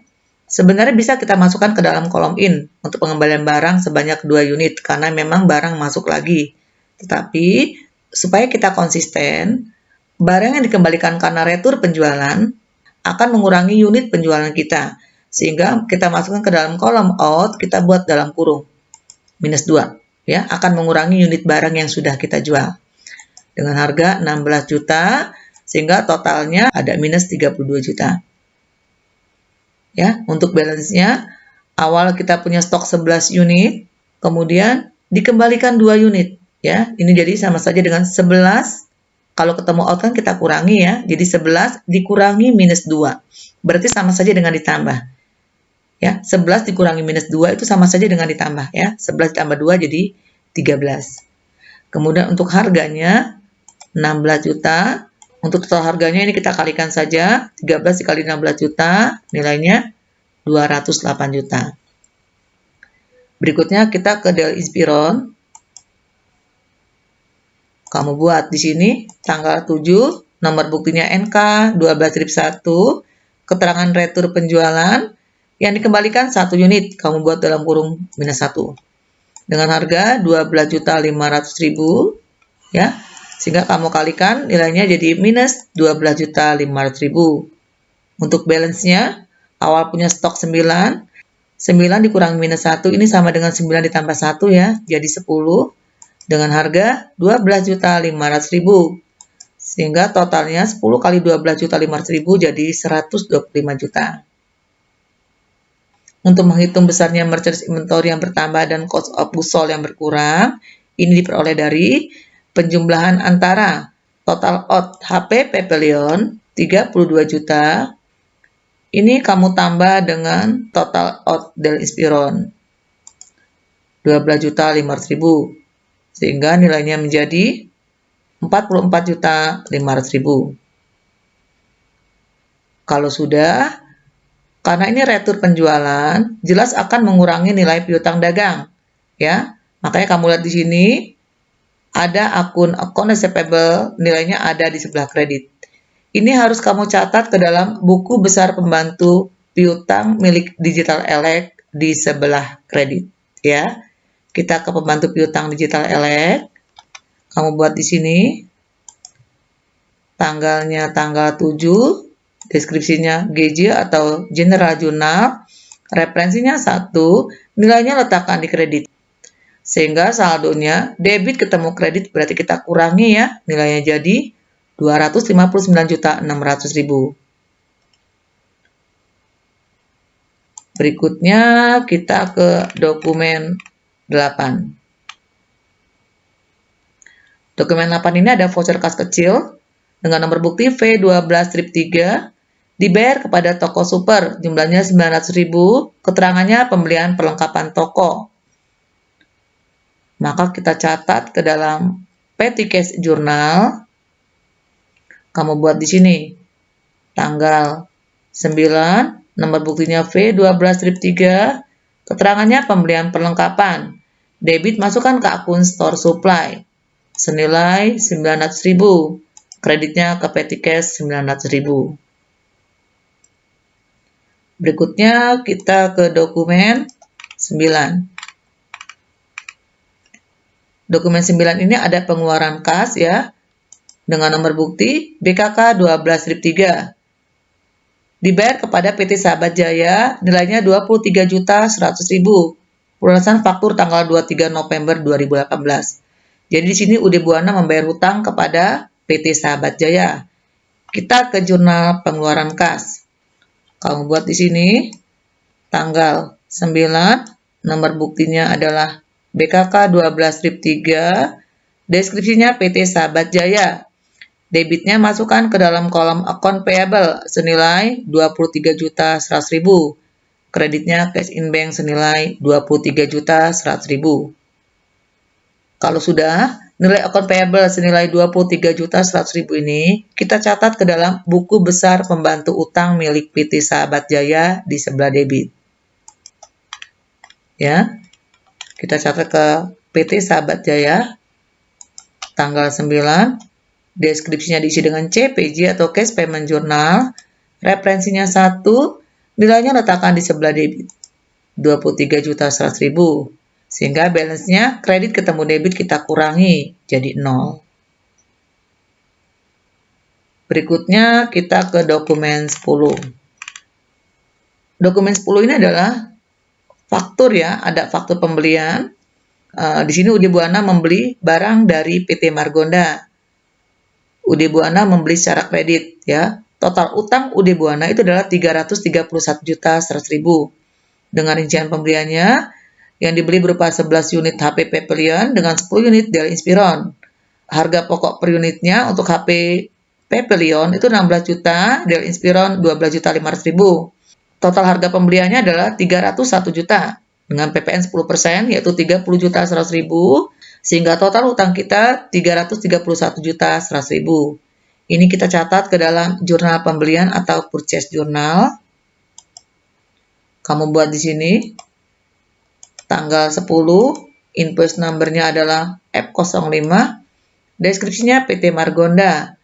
sebenarnya bisa kita masukkan ke dalam kolom in untuk pengembalian barang sebanyak 2 unit karena memang barang masuk lagi. Tetapi supaya kita konsisten, barang yang dikembalikan karena retur penjualan akan mengurangi unit penjualan kita. Sehingga kita masukkan ke dalam kolom out, kita buat dalam kurung minus 2. Ya, akan mengurangi unit barang yang sudah kita jual. Dengan harga 16 juta, sehingga totalnya ada minus 32 juta. Ya, untuk balance-nya, awal kita punya stok 11 unit, kemudian dikembalikan 2 unit. Ya, ini jadi sama saja dengan 11. Kalau ketemu out kan kita kurangi ya, jadi 11 dikurangi minus 2. Berarti sama saja dengan ditambah. Ya, 11 dikurangi minus 2 itu sama saja dengan ditambah ya. 11 ditambah 2 jadi 13. Kemudian untuk harganya 16 juta. Untuk total harganya ini kita kalikan saja, 13 dikali 16 juta, nilainya 208 juta. Berikutnya kita ke Dell Inspiron. Kamu buat di sini tanggal 7, nomor buktinya NK 12-1, keterangan retur penjualan, yang dikembalikan 1 unit, kamu buat dalam kurung minus 1. Dengan harga 12.500.000 ya. Sehingga kamu kalikan nilainya jadi minus 12.500.000. Untuk balance-nya, awal punya stok 9 dikurangi minus 1, ini sama dengan 9 ditambah 1 ya, jadi 10. Dengan harga 12.500.000. Sehingga totalnya 10 kali 12.500.000 jadi 125 juta. Untuk menghitung besarnya merchandise inventory yang bertambah dan cost of goods sold yang berkurang, ini diperoleh dari penjumlahan antara total out HP Pavilion 32 juta, ini kamu tambah dengan total out Dell Inspiron 12.500.000, sehingga nilainya menjadi 44.500.000. Kalau sudah, karena ini retur penjualan, jelas akan mengurangi nilai piutang dagang, ya. Makanya kamu lihat di sini ada akun account receivable, nilainya ada di sebelah kredit. Ini harus kamu catat ke dalam buku besar pembantu piutang milik Digital Elect di sebelah kredit, ya. Kita ke pembantu piutang Digital Elect. Kamu buat di sini tanggalnya tanggal 7, deskripsinya GJ atau General Journal, referensinya 1, nilainya letakkan di kredit. Sehingga saldonya debit ketemu kredit berarti kita kurangi ya, nilainya jadi 259.600.000. Berikutnya kita ke dokumen 8. Dokumen 8 ini ada voucher kas kecil dengan nomor bukti V12-3 dibayar kepada toko super, jumlahnya 900.000, keterangannya pembelian perlengkapan toko. Maka kita catat ke dalam petty cash journal. Kamu buat di sini tanggal 9, nomor buktinya V12-3, keterangannya pembelian perlengkapan. Debit masukkan ke akun store supply senilai 900.000. Kreditnya ke petty cash 900.000. Berikutnya kita ke dokumen 9. Dokumen 9 ini ada pengeluaran kas ya, dengan nomor bukti BKK 12-3. Dibayar kepada PT Sahabat Jaya, nilainya 23.100.000. Pelunasan faktur tanggal 23 November 2018. Jadi di sini UD Buana membayar hutang kepada PT Sahabat Jaya. Kita ke jurnal pengeluaran kas. Kamu buat di sini tanggal 9, nomor buktinya adalah BKK 12-3, deskripsinya PT Sahabat Jaya. Debitnya masukkan ke dalam kolom account payable senilai 23.100.000. Kreditnya cash in bank senilai 23.100.000. Kalau sudah, nilai account payable senilai 23.100.000 ini kita catat ke dalam buku besar pembantu utang milik PT Sahabat Jaya di sebelah debit. Ya. Kita catat ke PT Sahabat Jaya tanggal 9. Deskripsinya diisi dengan CPJ atau Cash Payment Journal. Referensinya 1, nilainya letakkan di sebelah debit. 23.100.000. Sehingga balance-nya kredit ketemu debit kita kurangi jadi 0. Berikutnya kita ke dokumen 10. Dokumen 10 ini adalah faktur ya, ada faktur pembelian. Di sini UD Buana membeli barang dari PT Margonda. UD Buana membeli secara kredit ya. Total utang UD Buana itu adalah 331.100.000. Dengan rincian pembeliannya yang dibeli berupa 11 unit HP Pavilion dengan 10 unit Dell Inspiron. Harga pokok per unitnya untuk HP Pavilion itu 16 juta, Dell Inspiron 12.500.000. Total harga pembeliannya adalah 301 juta dengan PPN 10% yaitu 30.100.000. Sehingga total utang kita 331.100.000. Ini kita catat ke dalam jurnal pembelian atau purchase journal. Kamu buat di sini. Tanggal 10, invoice number-nya adalah F05. Deskripsinya PT Margonda.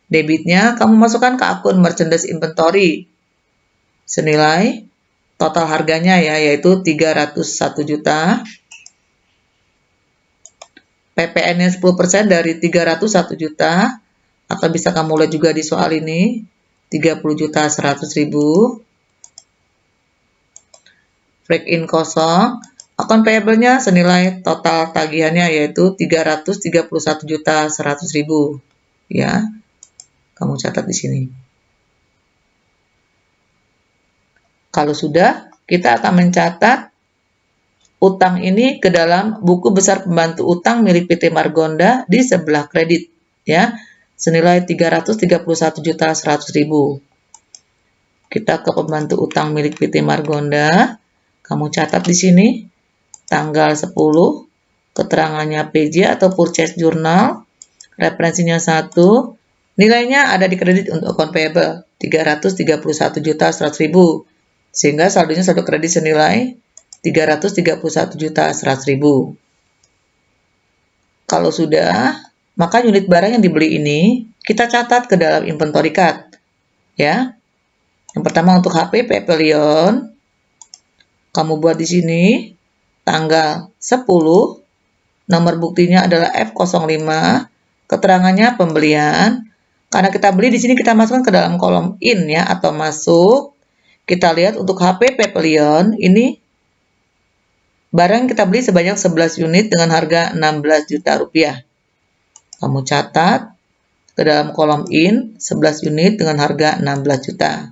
Debitnya kamu masukkan ke akun merchandise inventory. Senilai total harganya ya yaitu 301 juta. PPN-nya 10% dari 301 juta, atau bisa kamu lihat juga di soal ini, 30.100.000. Break in kosong, account payable-nya senilai total tagihannya yaitu 331.100.000. Ya, kamu catat di sini. Kalau sudah, kita akan mencatat utang ini ke dalam buku besar pembantu utang milik PT Margonda di sebelah kredit ya senilai 331.100.000. Kita ke pembantu utang milik PT Margonda. Kamu catat di sini tanggal 10, keterangannya PJ atau purchase journal, referensinya 1, nilainya ada di kredit untuk account payable 331.100.000 sehingga saldonya saldo kredit senilai 331.100.000. Kalau sudah, maka unit barang yang dibeli ini kita catat ke dalam inventory card. Ya. Yang pertama untuk HP Pavilion, kamu buat di sini tanggal 10, nomor buktinya adalah F05, keterangannya pembelian. Karena kita beli di sini kita masukkan ke dalam kolom in ya atau masuk. Kita lihat untuk HP Pavilion ini barang kita beli sebanyak 11 unit dengan harga 16 juta rupiah. Kamu catat ke dalam kolom in 11 unit dengan harga 16 juta.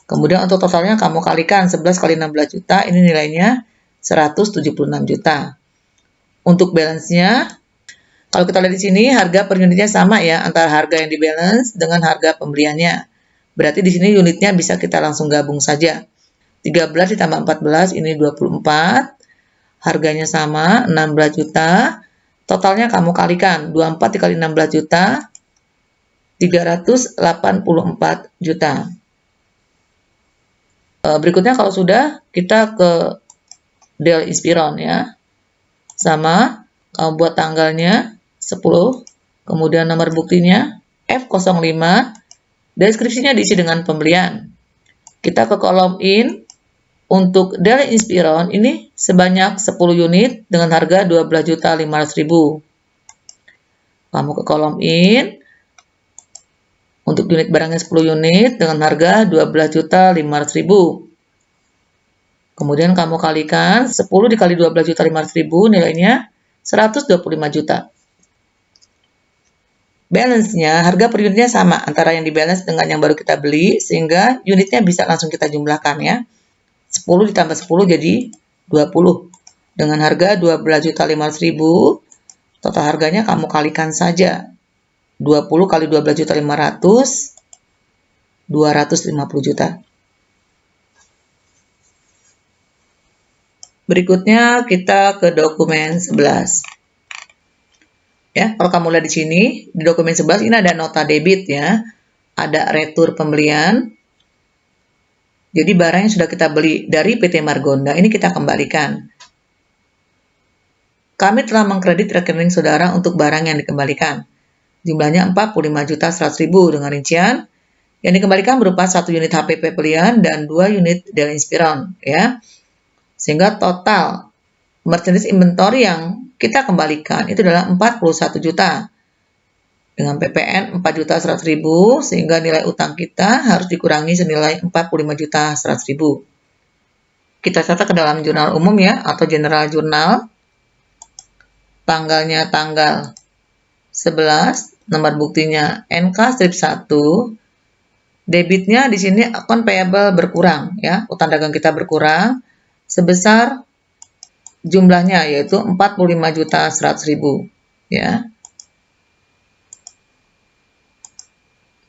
Kemudian untuk totalnya kamu kalikan 11 kali 16 juta, ini nilainya 176 juta. Untuk balance-nya, kalau kita lihat di sini harga per unitnya sama ya antara harga yang di balance dengan harga pembeliannya. Berarti di sini unitnya bisa kita langsung gabung saja. 13 ditambah 14 ini 24. Harganya sama, 16 juta. Totalnya kamu kalikan, 24 dikali 16 juta, 384 juta. Berikutnya kalau sudah, kita ke Dell Inspiron ya. Sama, kamu buat tanggalnya, 10, kemudian nomor buktinya, F05, deskripsinya diisi dengan pembelian. Kita ke kolom in. Untuk Dell Inspiron ini sebanyak 10 unit dengan harga 12.500.000. Kamu ke kolom in. Untuk unit barangnya 10 unit dengan harga 12.500.000. Kemudian kamu kalikan 10 dikali 12.500.000 nilainya 125 juta. Balance-nya, harga per unitnya sama antara yang di balance dengan yang baru kita beli sehingga unitnya bisa langsung kita jumlahkan ya. 10 ditambah 10 jadi 20. Dengan harga 12.500.000, total harganya kamu kalikan saja. 20 kali 12.500.000, 250 juta. Berikutnya kita ke dokumen 11. Ya, kalau kamu lihat di sini, di dokumen 11 ini ada nota debit ya. Ada retur pembelian. Jadi barang yang sudah kita beli dari PT Margonda ini kita kembalikan. Kami telah mengkredit rekening saudara untuk barang yang dikembalikan. Jumlahnya 45.100.000 dengan rincian yang dikembalikan berupa 1 unit HPP pilihan dan 2 unit Dell Inspiron ya. Sehingga total merchandise inventory yang kita kembalikan itu adalah 41 juta. Dengan PPN 4.100.000 sehingga nilai utang kita harus dikurangi senilai 45.100.000. Kita catat ke dalam jurnal umum ya atau general jurnal. Tanggalnya tanggal 11, nomor buktinya NK strip 1. Debitnya di sini account payable berkurang ya, utang dagang kita berkurang sebesar jumlahnya yaitu 45.100.000 ya.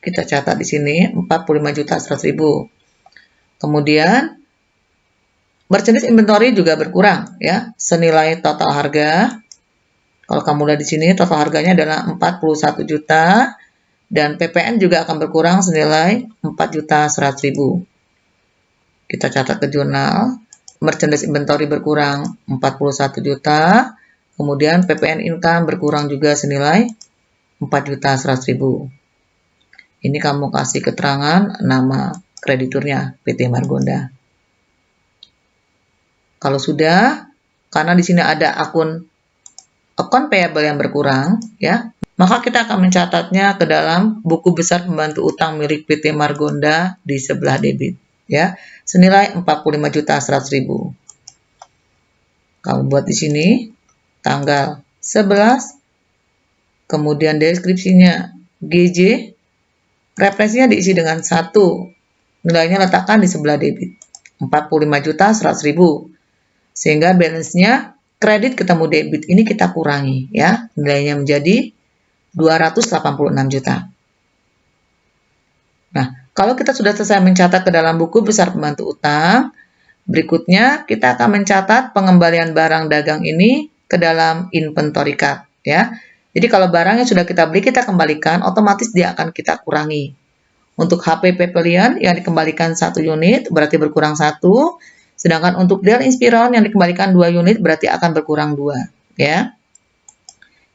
Kita catat di sini 45.100.000. Kemudian merchandise inventory juga berkurang ya, senilai total harga. Kalau kamu lihat di sini total harganya adalah 41 juta dan PPN juga akan berkurang senilai 4.100.000. Kita catat ke jurnal. Merchandise inventory berkurang 41 juta, kemudian PPN income berkurang juga senilai 4.100.000. Ini kamu kasih keterangan nama krediturnya PT Margonda. Kalau sudah, karena di sini ada account payable yang berkurang, ya, maka kita akan mencatatnya ke dalam buku besar pembantu utang milik PT Margonda di sebelah debit. Ya, senilai 45.100.000. Kamu buat di sini tanggal 11, kemudian deskripsinya GJ, referensinya diisi dengan 1, nilainya letakkan di sebelah debit 45.100.000, sehingga balance-nya kredit ketemu debit ini kita kurangi ya, nilainya menjadi 286 juta. Nah, kalau kita sudah selesai mencatat ke dalam buku besar pembantu utang, berikutnya kita akan mencatat pengembalian barang dagang ini ke dalam inventory card ya. Jadi kalau barang yang sudah kita beli kita kembalikan, otomatis dia akan kita kurangi. Untuk HPP pilihan yang dikembalikan 1 unit berarti berkurang 1, sedangkan untuk Dell Inspiron yang dikembalikan 2 unit berarti akan berkurang 2 ya.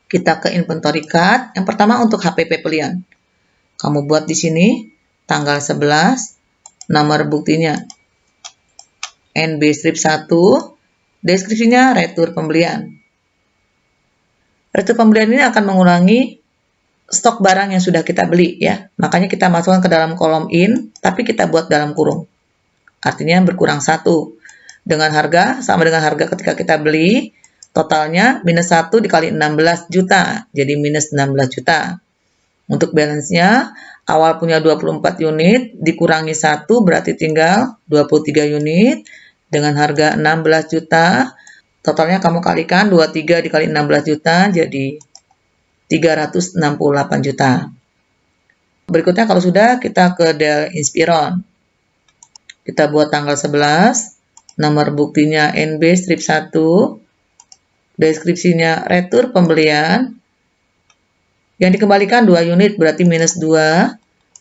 Kita ke inventory card. Yang pertama untuk HPP pilihan. Kamu buat di sini tanggal 11, nomor buktinya NB strip 1, deskripsinya retur pembelian. Retur pembelian ini akan mengurangi stok barang yang sudah kita beli ya. Makanya kita masukkan ke dalam kolom in, tapi kita buat dalam kurung. Artinya berkurang 1. Dengan harga, sama dengan harga ketika kita beli, totalnya minus 1 dikali 16 juta, jadi minus 16 juta. Untuk balance-nya, awal punya 24 unit, dikurangi 1 berarti tinggal 23 unit, dengan harga 16 juta, totalnya kamu kalikan 23 dikali 16 juta, jadi 368 juta. Berikutnya kalau sudah, kita ke Dell Inspiron. Kita buat tanggal 11, nomor buktinya NB strip 1, deskripsinya retur pembelian, yang dikembalikan 2 unit berarti minus 2,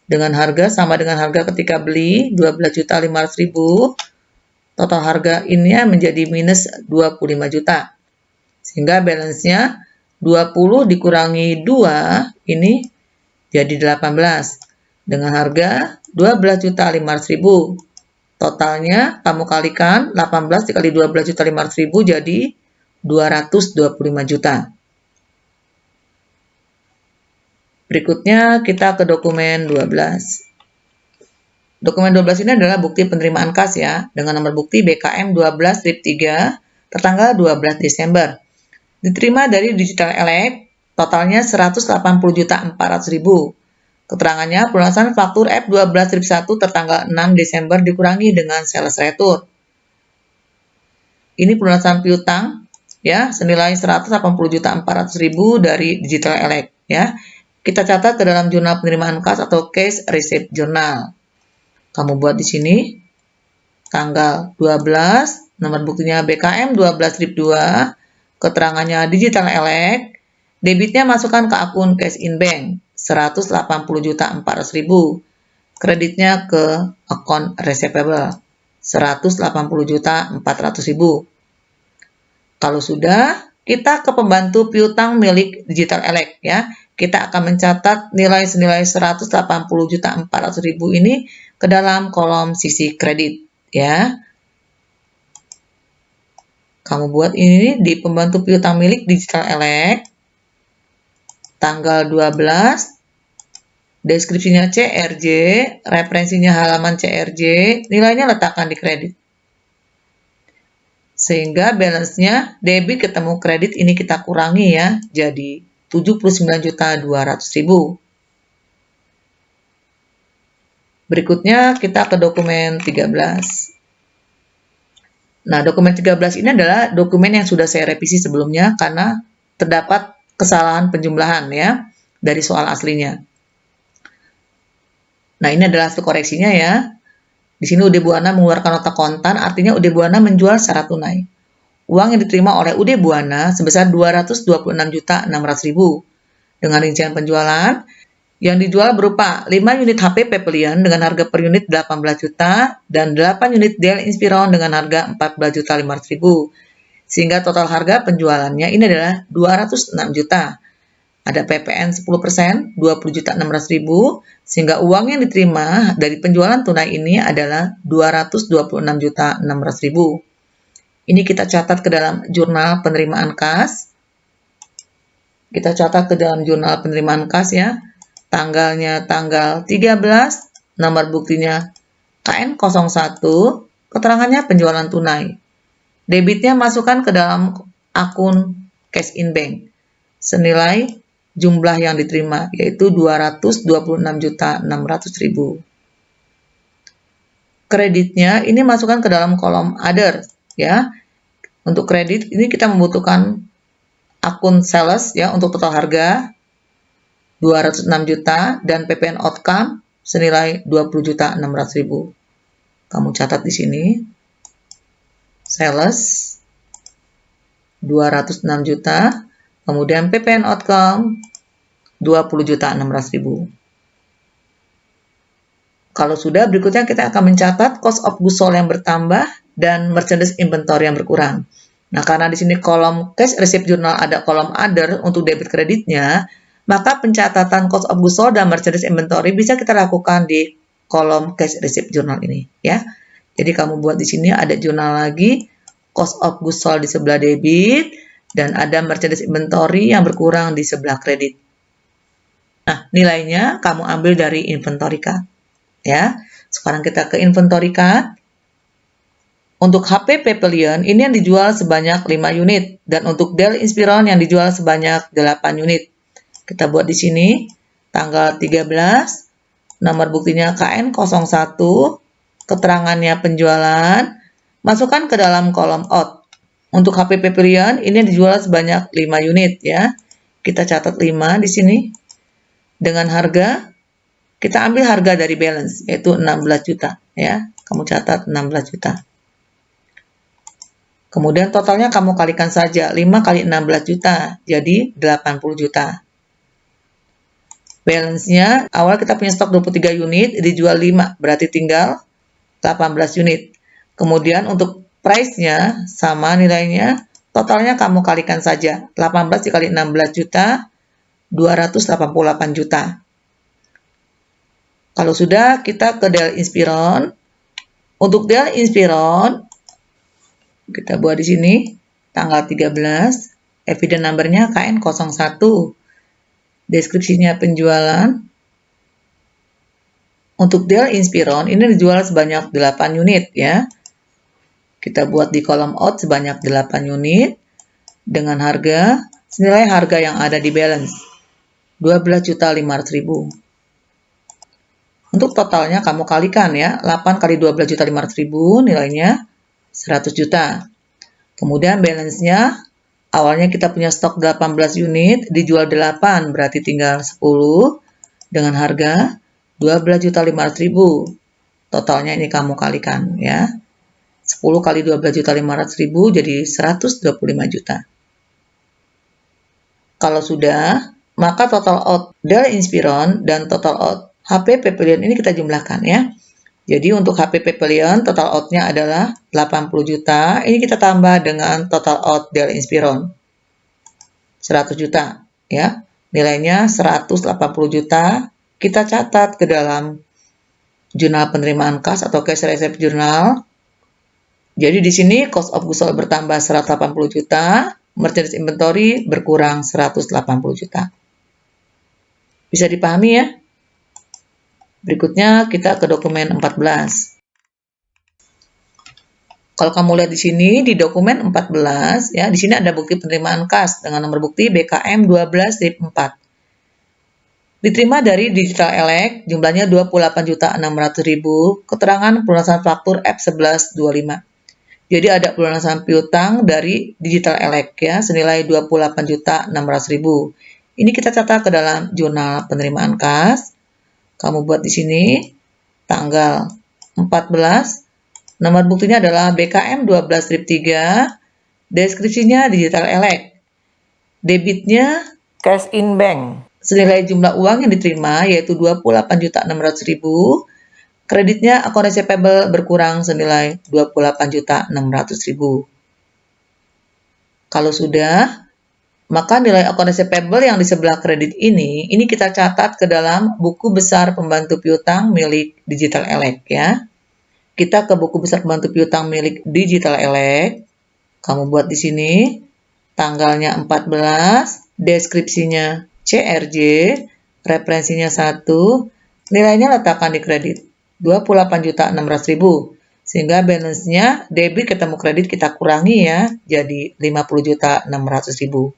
dengan harga sama dengan harga ketika beli 12.500.000, total harga ini menjadi minus 25 juta. Sehingga balance-nya 20 dikurangi 2 ini jadi 18 dengan harga 12.500.000. Totalnya kamu kalikan 18 dikali 12.500.000 jadi 225 juta. Berikutnya kita ke dokumen 12. Dokumen 12 ini adalah bukti penerimaan kas ya, dengan nomor bukti BKM 12 strip 3 tertanggal 12 Desember. Diterima dari Digital Elect, totalnya 180.400.000. Keterangannya pelunasan faktur F12 strip 1 tertanggal 6 Desember dikurangi dengan sales retur. Ini pelunasan piutang ya, senilai 180.400.000 dari Digital Elect ya. kita catat ke dalam jurnal penerimaan kas atau cash receipt journal. Kamu buat di sini tanggal 12, nomor buktinya BKM 12/2, keterangannya digital elect, debitnya masukkan ke akun cash in bank 180.400.000, kreditnya ke akun receivable 180.400.000. Kalau sudah, kita ke pembantu piutang milik digital elect ya. Kita akan mencatat nilai senilai 180.400.000 ini ke dalam kolom sisi kredit ya. Kamu buat ini di pembantu piutang milik digital elect tanggal 12, deskripsinya CRJ, referensinya halaman CRJ, nilainya letakkan di kredit. Sehingga balance-nya debit ketemu kredit ini kita kurangi ya, jadi 79.200.000. Berikutnya kita ke dokumen 13. Nah, dokumen 13 ini adalah dokumen yang sudah saya revisi sebelumnya karena terdapat kesalahan penjumlahan ya dari soal aslinya. Nah, ini adalah hasil koreksinya ya. Di sini UD Buana mengeluarkan nota kontan, artinya UD Buana menjual secara tunai. Uang yang diterima oleh UD Buana sebesar 226.600.000. Dengan rincian penjualan, yang dijual berupa 5 unit HP Pavilion dengan harga per unit 18 juta dan 8 unit Dell Inspiron dengan harga 14.500.000. Sehingga total harga penjualannya ini adalah 206 juta. Ada PPN 10%, 20.600.000, sehingga uang yang diterima dari penjualan tunai ini adalah 226.600.000. Ini kita catat ke dalam jurnal penerimaan kas. Kita catat ke dalam jurnal penerimaan kas ya. Tanggalnya tanggal 13, nomor buktinya KN01, keterangannya penjualan tunai. Debitnya masukkan ke dalam akun cash in bank senilai jumlah yang diterima yaitu 226.600.000. Kreditnya ini masukkan ke dalam kolom other ya. Untuk kredit ini kita membutuhkan akun sales ya untuk total harga 206 juta dan PPN outcome senilai 20.600.000. Kamu catat di sini. Sales 206 juta, kemudian PPN outcome 20.600.000. Kalau sudah, berikutnya kita akan mencatat cost of goods sold yang bertambah dan merchandise inventory yang berkurang. Nah, karena di sini kolom cash receipt journal ada kolom other untuk debit kreditnya, maka pencatatan cost of goods sold dan merchandise inventory bisa kita lakukan di kolom cash receipt journal ini, ya. Jadi kamu buat di sini ada jurnal lagi, cost of goods sold di sebelah debit, dan ada merchandise inventory yang berkurang di sebelah kredit. Nah, nilainya kamu ambil dari inventory card. Ya, sekarang kita ke inventory card. Untuk HP Pavilion ini yang dijual sebanyak 5 unit dan untuk Dell Inspiron yang dijual sebanyak 8 unit. Kita buat di sini tanggal 13, nomor buktinya KN01, keterangannya penjualan, masukkan ke dalam kolom out. Untuk HP Pavilion ini dijual sebanyak 5 unit ya. Kita catat 5 di sini. Dengan harga, kita ambil harga dari balance yaitu 16 juta ya. Kamu catat 16 juta. Kemudian totalnya kamu kalikan saja 5 kali 16 juta jadi 80 juta. Balance-nya awal kita punya stok 23 unit, dijual 5, berarti tinggal 18 unit. Kemudian untuk price-nya sama nilainya, totalnya kamu kalikan saja. 18 dikali 16 juta, 288 juta. Kalau sudah, kita ke Dell Inspiron. Untuk Dell Inspiron, kita buat di sini, tanggal 13, evidence number-nya KN01. Deskripsinya penjualan. Untuk Dell Inspiron ini dijual sebanyak 8 unit ya. Kita buat di kolom out sebanyak 8 unit dengan harga senilai harga yang ada di balance 12.500.000. Untuk totalnya kamu kalikan ya, 8 kali 12.500.000 nilainya 100 juta. Kemudian balance-nya Awalnya kita punya stok 18 unit, dijual 8, berarti tinggal 10 dengan harga 12.500.000. Totalnya ini kamu kalikan ya. 10 kali 12.500.000 jadi 125 juta. Kalau sudah, maka total out Dell Inspiron dan total out HP Pavilion ini kita jumlahkan ya. Jadi untuk HP Pavilion total out-nya adalah 80 juta. Ini kita tambah dengan total out Dell Inspiron 100 juta ya. Nilainya 180 juta. Kita catat ke dalam jurnal penerimaan kas atau cash receipt journal. Jadi di sini cost of goods sold bertambah 180 juta, merchandise inventory berkurang 180 juta. Bisa dipahami ya? Berikutnya kita ke dokumen 14. Kalau kamu lihat di sini di dokumen 14 ya, di sini ada bukti penerimaan kas dengan nomor bukti BKM 12-4. Diterima dari Digital Elect, jumlahnya 28.600.000, keterangan pelunasan faktur F1125. Jadi ada pelunasan piutang dari Digital Elect ya, senilai 28.600.000. Ini kita catat ke dalam jurnal penerimaan kas. Kamu buat di sini tanggal 14. Nomor buktinya adalah BKM 12-3. Deskripsinya Digital Elect. Debitnya cash in bank. Senilai jumlah uang yang diterima yaitu 28.600.000. Kreditnya akun receivable berkurang senilai 28.600.000. Kalau sudah, maka nilai akun receivable yang di sebelah kredit ini kita catat ke dalam buku besar pembantu piutang milik Digital Elect ya. Kita ke buku besar pembantu piutang milik Digital Elect. Kamu buat di sini tanggalnya 14, deskripsinya CRJ, referensinya 1, nilainya letakkan di kredit 28.600.000. Sehingga balance-nya debit ketemu kredit kita kurangi ya, jadi 50.600.000.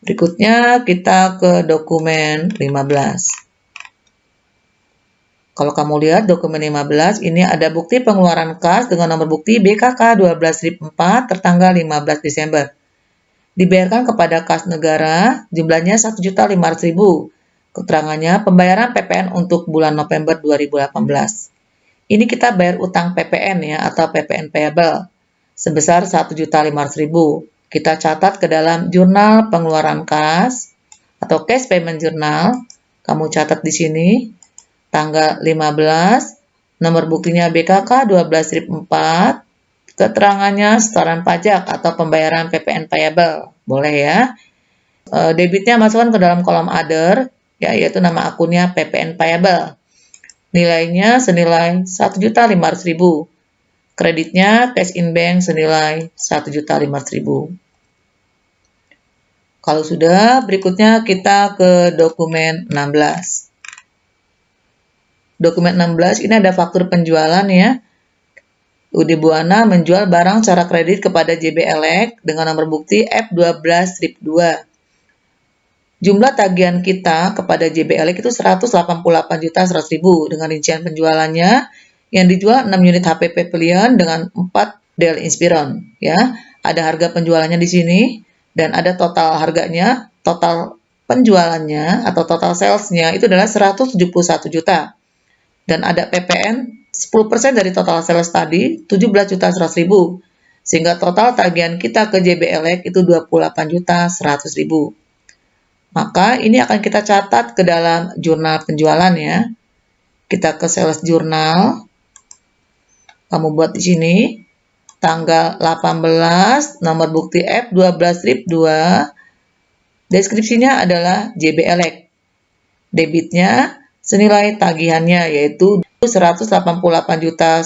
Berikutnya kita ke dokumen 15. Kalau kamu lihat dokumen 15, ini ada bukti pengeluaran kas dengan nomor bukti BKK 12-4 tertanggal 15 Desember. Dibayarkan kepada kas negara, jumlahnya 1.500.000. Keterangannya pembayaran PPN untuk bulan November 2018. Ini kita bayar utang PPN ya, atau PPN payable sebesar 1.500.000. Kita catat ke dalam jurnal pengeluaran kas atau cash payment journal. Kamu catat di sini tanggal 15, nomor buktinya BKK 12-4, keterangannya setoran pajak atau pembayaran PPN payable. Boleh ya. Debitnya masukkan ke dalam kolom other, ya, yaitu nama akunnya PPN payable. Nilainya senilai 1.500.000. Kreditnya cash in bank senilai 1.500.000. Kalau sudah, berikutnya kita ke dokumen 16. Dokumen 16 ini ada faktur penjualan ya. UD Buana menjual barang secara kredit kepada JB Elect dengan nomor bukti F12-2. Jumlah tagihan kita kepada JB Elect itu 188.100.000 dengan rincian penjualannya yang dijual 6 unit HP Pavilion dengan 4 Dell Inspiron ya. Ada harga penjualannya di sini dan ada total harganya, total penjualannya atau total salesnya itu adalah 171 juta. Dan ada PPN 10% dari total sales tadi 17.100.000. Sehingga total tagihan kita ke JB Elect itu 28.100.000. Maka ini akan kita catat ke dalam jurnal penjualan ya. Kita ke sales journal. Kamu buat di sini tanggal 18, nomor bukti F12-2. Deskripsinya adalah JB Elect. Debitnya senilai tagihannya yaitu 188.100.000.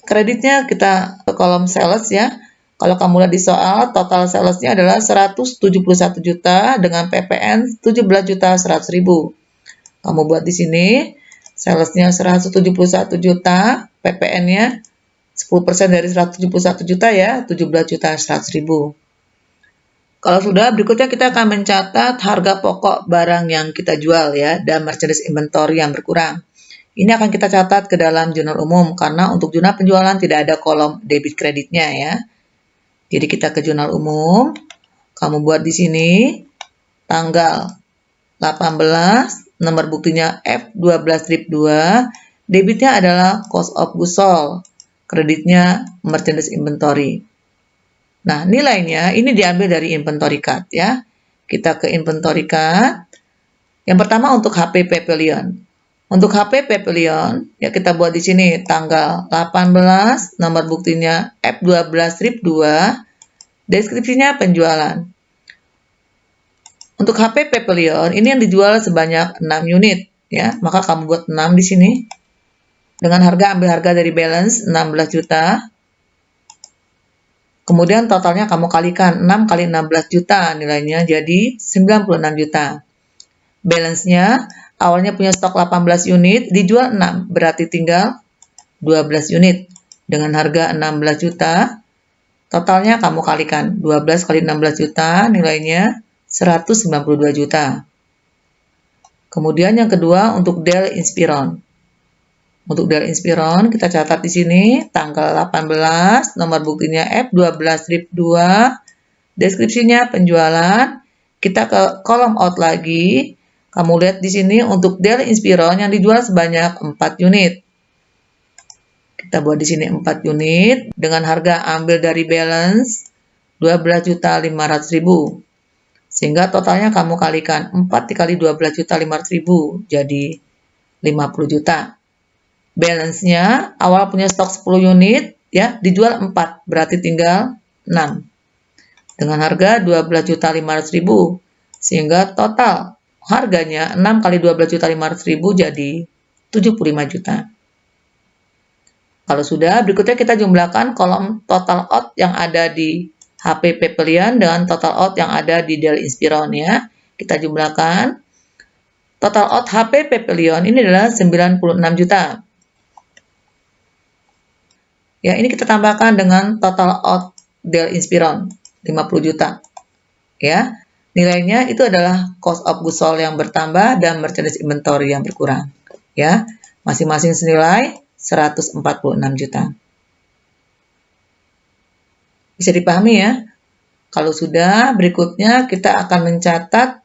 Kreditnya kita ke kolom sales ya. Kalau kamu lihat di soal, total salesnya adalah 171 juta dengan PPN 17.100.000. Kamu buat di sini salesnya 171 juta, PPN-nya 10% dari 171 juta ya, 17.100.000. Kalau sudah, berikutnya kita akan mencatat harga pokok barang yang kita jual ya, dan merchandise inventory yang berkurang. Ini akan kita catat ke dalam jurnal umum karena untuk jurnal penjualan tidak ada kolom debit kreditnya ya. Jadi kita ke jurnal umum, kamu buat di sini tanggal 18, nomor buktinya F12-2, debitnya adalah cost of goods sold, kreditnya merchandise inventory. Nah, nilainya ini diambil dari inventory card ya. Kita ke inventory card. Yang pertama untuk HP Pavilion. Untuk HP Pavilion, ya kita buat di sini tanggal 18, nomor buktinya F12-2, deskripsinya penjualan. Untuk HP Pavilion, ini yang dijual sebanyak 6 unit, ya. Maka kamu buat 6 di sini. Dengan harga, ambil harga dari balance 16 juta. Kemudian totalnya kamu kalikan 6 kali 16 juta, nilainya jadi 96 juta. Balance-nya awalnya punya stok 18 unit, dijual 6, berarti tinggal 12 unit. Dengan harga 16 juta, totalnya kamu kalikan 12 kali 16 juta, nilainya 192 juta. Kemudian yang kedua untuk Dell Inspiron. Untuk Dell Inspiron kita catat di sini tanggal 18, nomor buktinya F12-2, deskripsinya penjualan. Kita ke kolom out lagi. Kamu lihat di sini untuk Dell Inspiron yang dijual sebanyak 4 unit. Kita buat di sini 4 unit dengan harga ambil dari balance 12.500.000. Sehingga totalnya kamu kalikan 4 dikali 12.500.000 jadi 50 juta. Balance-nya awal punya stok 10 unit ya, dijual 4, berarti tinggal 6. Dengan harga 12.500.000 sehingga total harganya 6 kali 12.500.000 jadi 75 juta. Kalau sudah, berikutnya kita jumlahkan kolom total out yang ada di HP Pavilion dengan total out yang ada di Dell Inspiron ya. Kita jumlahkan. Total out HP Pavilion ini adalah 96 juta. Ya, ini kita tambahkan dengan total out Dell Inspiron 50 juta. Ya. Nilainya itu adalah cost of goods sold yang bertambah dan merchandise inventory yang berkurang. Ya, masing-masing senilai 146 juta. Bisa dipahami ya? Kalau sudah, berikutnya kita akan mencatat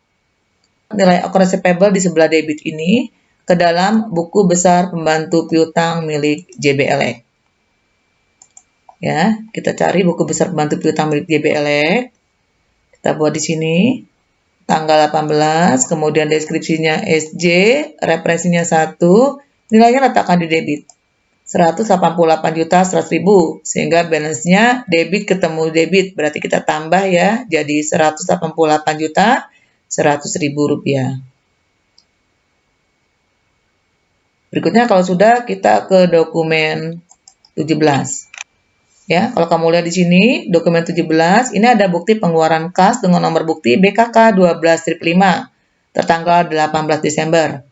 nilai occurrence payable di sebelah debit ini ke dalam buku besar pembantu piutang milik JBLX. Ya, kita cari buku besar pembantu piutang milik JBLX. Kita buat di sini tanggal 18, kemudian deskripsinya SJ, referensinya 1, nilainya letakkan di debit 188.100.000 sehingga balance-nya debit ketemu debit, berarti kita tambah ya jadi 188.100.000 rupiah. Berikutnya kalau sudah kita ke dokumen 17. Ya, kalau kamu lihat di sini, dokumen 17, ini ada bukti pengeluaran kas dengan nomor bukti BKK 12-5, tertanggal 18 Desember.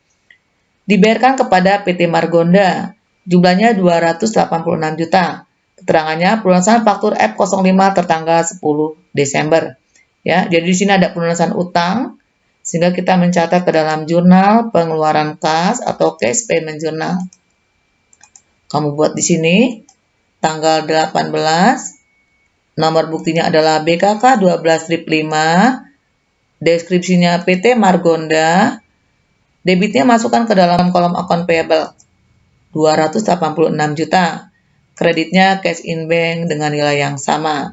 Dibayarkan kepada PT Margonda, jumlahnya 286 juta. Keterangannya pelunasan faktur F05 tertanggal 10 Desember. Ya, jadi di sini ada pelunasan utang, sehingga kita mencatat ke dalam jurnal pengeluaran kas atau cash payment journal. Kamu buat di sini tanggal 18, nomor buktinya adalah BKK 12-5, deskripsinya PT Margonda, debitnya masukkan ke dalam kolom account payable 286 juta, kreditnya cash in bank dengan nilai yang sama.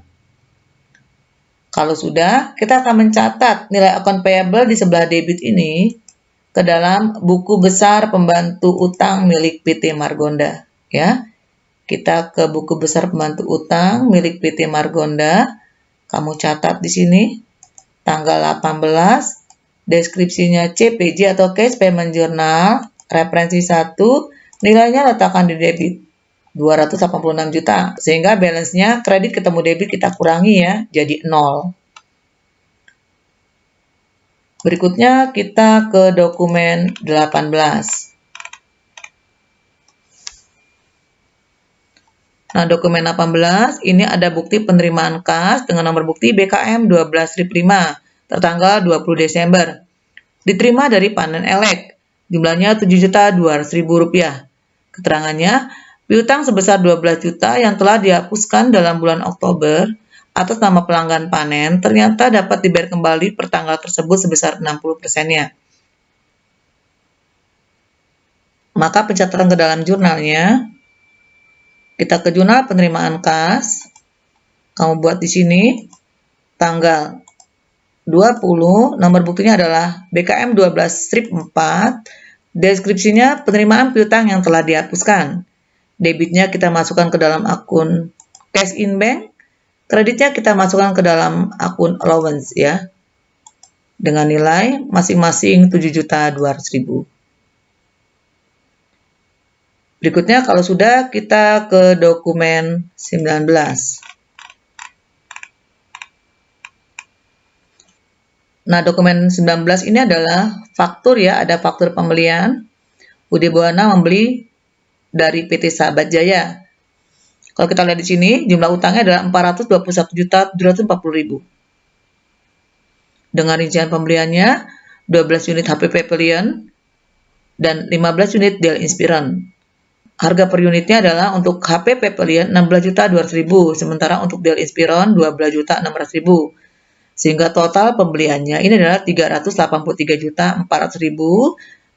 Kalau sudah, kita akan mencatat nilai account payable di sebelah debit ini ke dalam buku besar pembantu utang milik PT Margonda, ya. Kita ke buku besar pembantu utang milik PT Margonda. Kamu catat di sini tanggal 18, deskripsinya CPJ atau Cash Payment Journal, referensi 1, nilainya letakkan di debit 286 juta. Sehingga balance-nya kredit ketemu debit kita kurangi ya, jadi 0. Berikutnya kita ke dokumen 18. Nah, dokumen 18, ini ada bukti penerimaan kas dengan nomor bukti BKM 12-5, tertanggal 20 Desember. Diterima dari Panen Elek, Jumlahnya Rp7.200.000. Keterangannya, piutang sebesar 12 juta yang telah dihapuskan dalam bulan Oktober atas nama pelanggan panen ternyata dapat dibayar kembali per tanggal tersebut sebesar 60%-nya. Maka pencatatan ke dalam jurnalnya, kita ke jurnal penerimaan kas, kamu buat di sini, tanggal 20, nomor buktinya adalah BKM 12-4, deskripsinya penerimaan piutang yang telah dihapuskan. Debitnya kita masukkan ke dalam akun cash in bank, kreditnya kita masukkan ke dalam akun allowance ya, dengan nilai masing-masing Rp7.200.000. Berikutnya kalau sudah, kita ke dokumen 19. Nah, dokumen 19 ini adalah faktur ya, ada faktur pembelian. Budi Buwana membeli dari PT Sahabat Jaya. Kalau kita lihat di sini, jumlah utangnya adalah Rp421.740.000. Dengan rincian pembeliannya, 12 unit HP Pavilion dan 15 unit Dell Inspiron. Harga per unitnya adalah untuk HP Pavilion Rp16.200.000, sementara untuk Dell Inspiron Rp12.600.000. Sehingga total pembeliannya ini adalah Rp383.400.000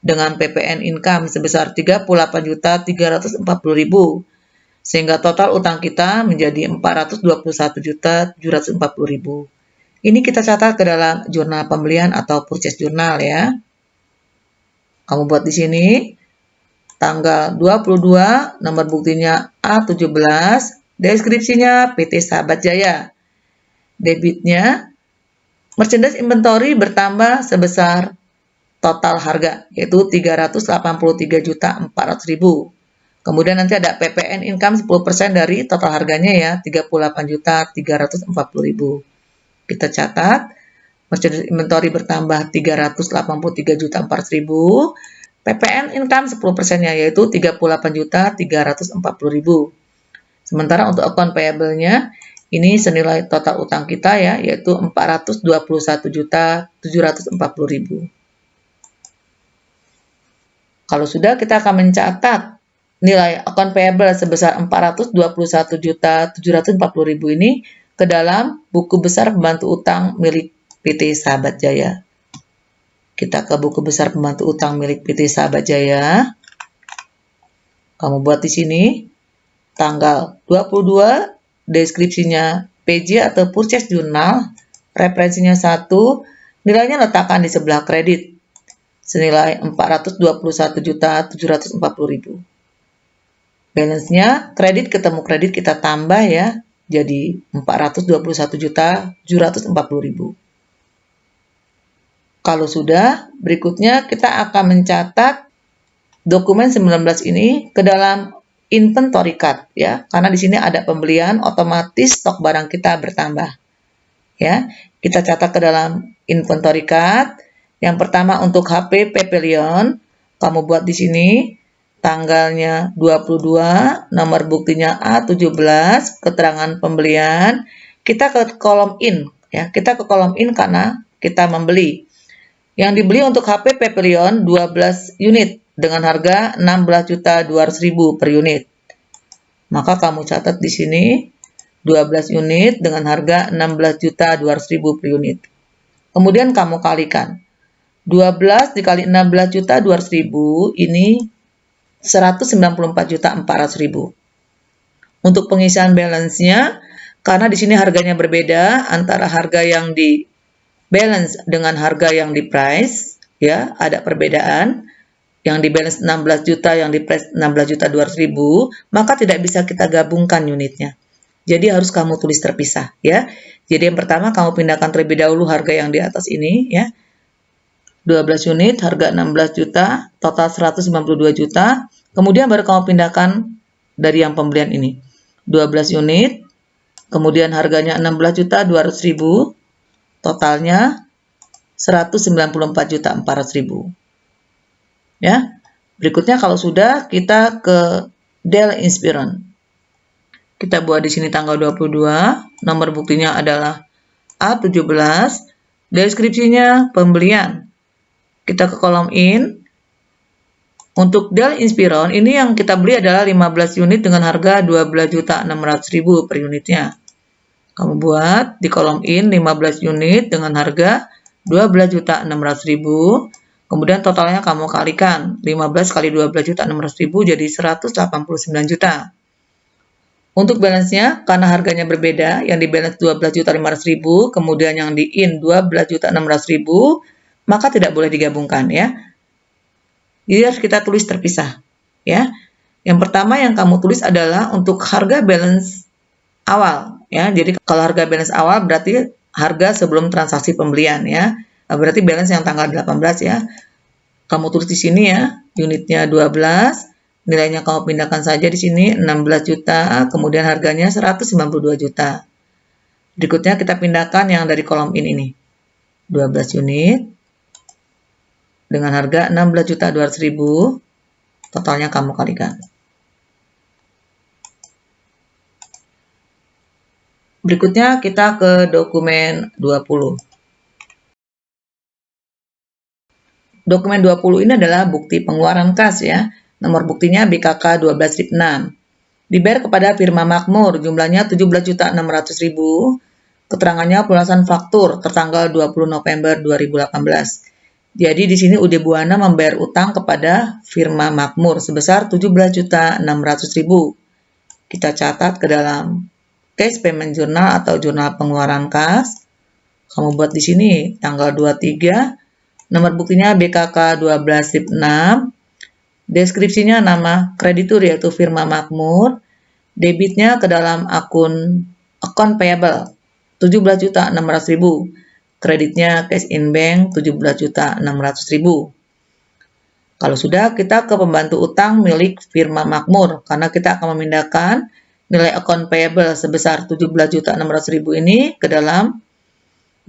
dengan PPN income sebesar Rp38.340.000. Sehingga total utang kita menjadi Rp421.740.000. Ini kita catat ke dalam jurnal pembelian atau purchase journal ya. Kamu buat di sini. Tanggal 22, nomor buktinya A17, deskripsinya PT Sahabat Jaya. Debitnya, merchandise inventory bertambah sebesar total harga, yaitu Rp383.400.000. Kemudian nanti ada PPN income 10% dari total harganya ya, Rp38.340.000. Kita catat, merchandise inventory bertambah Rp383.400.000. PPN income 10%-nya yaitu Rp38.340.000. Sementara untuk account payable-nya ini senilai total utang kita ya, yaitu Rp421.740.000. Kalau sudah, kita akan mencatat nilai account payable sebesar Rp421.740.000 ini ke dalam buku besar pembantu utang milik PT Sahabat Jaya. Kita ke buku besar pembantu utang milik PT Sahabat Jaya. Kamu buat di sini tanggal 22, deskripsinya PJ atau Purchase Journal, referensinya 1, nilainya letakkan di sebelah kredit, senilai Rp421.740.000. Balance-nya kredit ketemu kredit kita tambah ya, jadi Rp421.740.000. Kalau sudah, berikutnya kita akan mencatat dokumen 19 ini ke dalam inventory card ya, karena di sini ada pembelian, otomatis stok barang kita bertambah. Ya, kita catat ke dalam inventory card. Yang pertama untuk HP Pavilion, kamu buat di sini tanggalnya 22, nomor buktinya A17, keterangan pembelian. Kita ke kolom in ya, kita ke kolom in karena kita membeli. Yang dibeli untuk HP Pavilion 12 unit dengan harga Rp16.200.000 per unit. Maka kamu catat di sini 12 unit dengan harga Rp16.200.000 per unit. Kemudian kamu kalikan. 12 dikali Rp16.200.000 ini Rp194.400.000. Untuk pengisian balance-nya, karena di sini harganya berbeda antara harga yang di balance dengan harga yang di price, ya, ada perbedaan. Yang di balance 16 juta, yang di price 16.200.000, maka tidak bisa kita gabungkan unitnya. Jadi harus kamu tulis terpisah, ya. Jadi yang pertama kamu pindahkan terlebih dahulu harga yang di atas ini, ya. 12 unit, harga 16 juta, total 192 juta. Kemudian baru kamu pindahkan dari yang pembelian ini. 12 unit, kemudian harganya 16.200.000. Totalnya 194.400.000. Ya. Berikutnya kalau sudah, kita ke Dell Inspiron. Kita buat di sini tanggal 22, nomor buktinya adalah A17, deskripsinya pembelian. Kita ke kolom in, Untuk Dell Inspiron ini yang kita beli adalah 15 unit dengan harga 12.600.000 per unitnya. Kamu buat di kolom in 15 unit dengan harga 12.600.000. Kemudian totalnya kamu kalikan 15 kali 12.600.000 jadi 189 juta. Untuk balance-nya, karena harganya berbeda, yang di balance 12.500.000, kemudian yang di in 12.600.000, maka tidak boleh digabungkan ya. Jadi harus kita tulis terpisah ya. Yang pertama yang kamu tulis adalah untuk harga balance awal ya. Jadi kalau harga balance awal berarti harga sebelum transaksi pembelian ya. Berarti balance yang tanggal 18 ya. Kamu tulis di sini ya, unitnya 12. Nilainya kamu pindahkan saja di sini 16 juta, kemudian harganya 192 juta. Berikutnya kita pindahkan yang dari kolom ini. 12 unit dengan harga 16.200.000, totalnya kamu kalikan. Berikutnya kita ke dokumen 20. Dokumen 20 ini adalah bukti pengeluaran kas ya. Nomor buktinya BKK 12.6. Dibayar kepada firma Makmur, jumlahnya 17.600.000. Keterangannya pelunasan faktur tertanggal 20 November 2018. Jadi di sini UD Buana membayar utang kepada firma Makmur sebesar 17.600.000. Kita catat ke dalam Cash Payment Journal atau jurnal pengeluaran kas. Kamu buat di sini tanggal 23, nomor buktinya BKK 12.6. Deskripsinya nama kreditur yaitu firma Makmur, debitnya ke dalam account payable 17.600.000, kreditnya cash in bank 17.600.000. Kalau sudah, kita ke pembantu utang milik firma Makmur karena kita akan memindahkan nilai account payable sebesar 17.600.000 ini ke dalam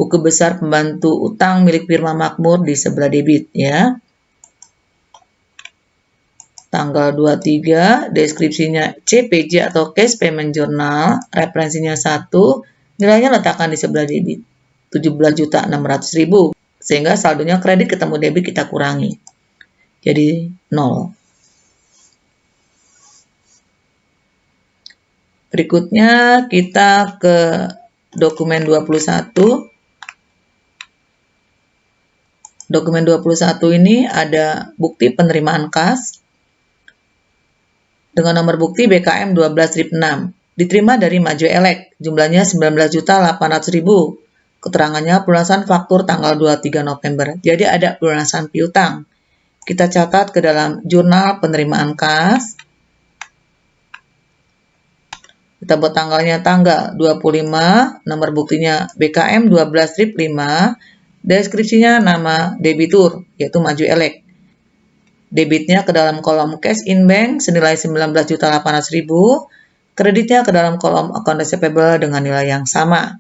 buku besar pembantu utang milik firma Makmur di sebelah debit ya. Tanggal 23, deskripsinya CPJ atau Cash Payment Journal, referensinya 1, nilainya letakkan di sebelah debit, 17.600.000, sehingga saldonya kredit ketemu debit kita kurangi, jadi 0. Berikutnya kita ke dokumen 21. Dokumen 21 ini ada bukti penerimaan kas dengan nomor bukti BKM 12.6, diterima dari Maju Elek, jumlahnya 19.800.000. Keterangannya pelunasan faktur tanggal 23 November. Jadi ada pelunasan piutang. Kita catat ke dalam jurnal penerimaan kas. Kita buat tanggalnya tanggal 25, nomor buktinya BKM 12.5, deskripsinya nama debitur, yaitu Maju Elek. Debitnya ke dalam kolom cash in bank senilai 19.800.000, kreditnya ke dalam kolom account receivable dengan nilai yang sama.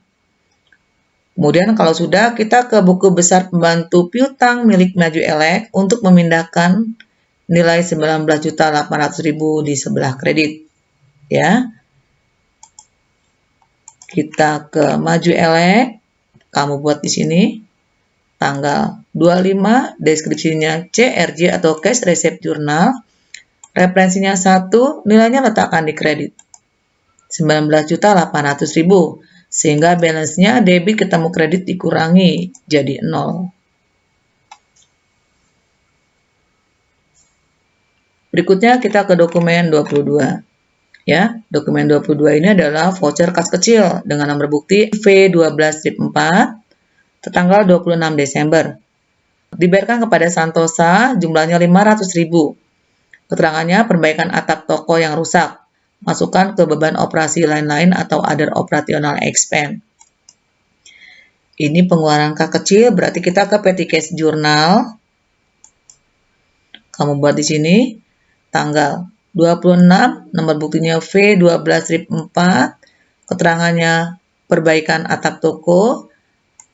Kemudian kalau sudah, kita ke buku besar pembantu piutang milik Maju Elek untuk memindahkan nilai 19.800.000 di sebelah kredit. Ya. Kita ke Maju Elek, kamu buat di sini. Tanggal 25, deskripsinya CRJ atau Cash Receipt Journal, referensinya 1, nilainya letakkan di kredit 19.800.000, sehingga balance-nya debit ketemu kredit dikurangi jadi 0. Berikutnya kita ke dokumen 22. Ya, dokumen 22 ini adalah voucher kas kecil dengan nomor bukti V12-4 tertanggal 26 Desember. Dibayarkan kepada Santosa jumlahnya 500.000. Keterangannya perbaikan atap toko yang rusak. Masukkan ke beban operasi lain-lain atau other operational expense. Ini pengeluaran kas kecil, berarti kita ke petty cash journal. Kamu buat di sini tanggal 26, nomor buktinya V12-4. Keterangannya perbaikan atap toko.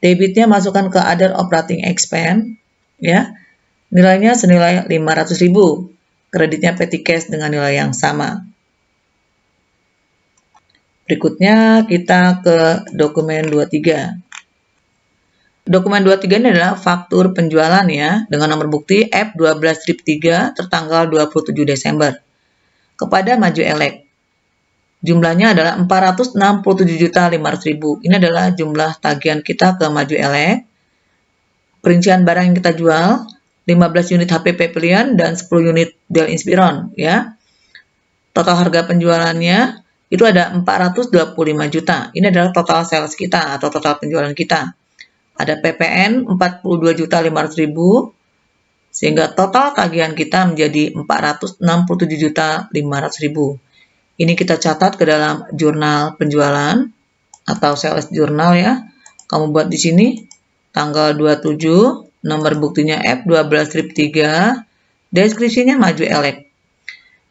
Debitnya masukkan ke other operating expense, ya. Nilainya senilai 500.000. Kreditnya petty cash dengan nilai yang sama. Berikutnya kita ke dokumen 23. Dokumen 23 ini adalah faktur penjualan ya, dengan nomor bukti F12-3 tertanggal 27 Desember kepada Maju Elek. Jumlahnya adalah 467.500.000. Ini adalah jumlah tagihan kita ke Maju Elek. Perincian barang yang kita jual, 15 unit HP Pavilion dan 10 unit Dell Inspiron ya. Total harga penjualannya itu ada 425 juta. Ini adalah total sales kita atau total penjualan kita. Ada PPN 42.500.000 sehingga total tagihan kita menjadi 467.500.000. Ini kita catat ke dalam jurnal penjualan atau sales journal ya. Kamu buat di sini tanggal 27, nomor buktinya F12-3, deskripsinya Maju Elek.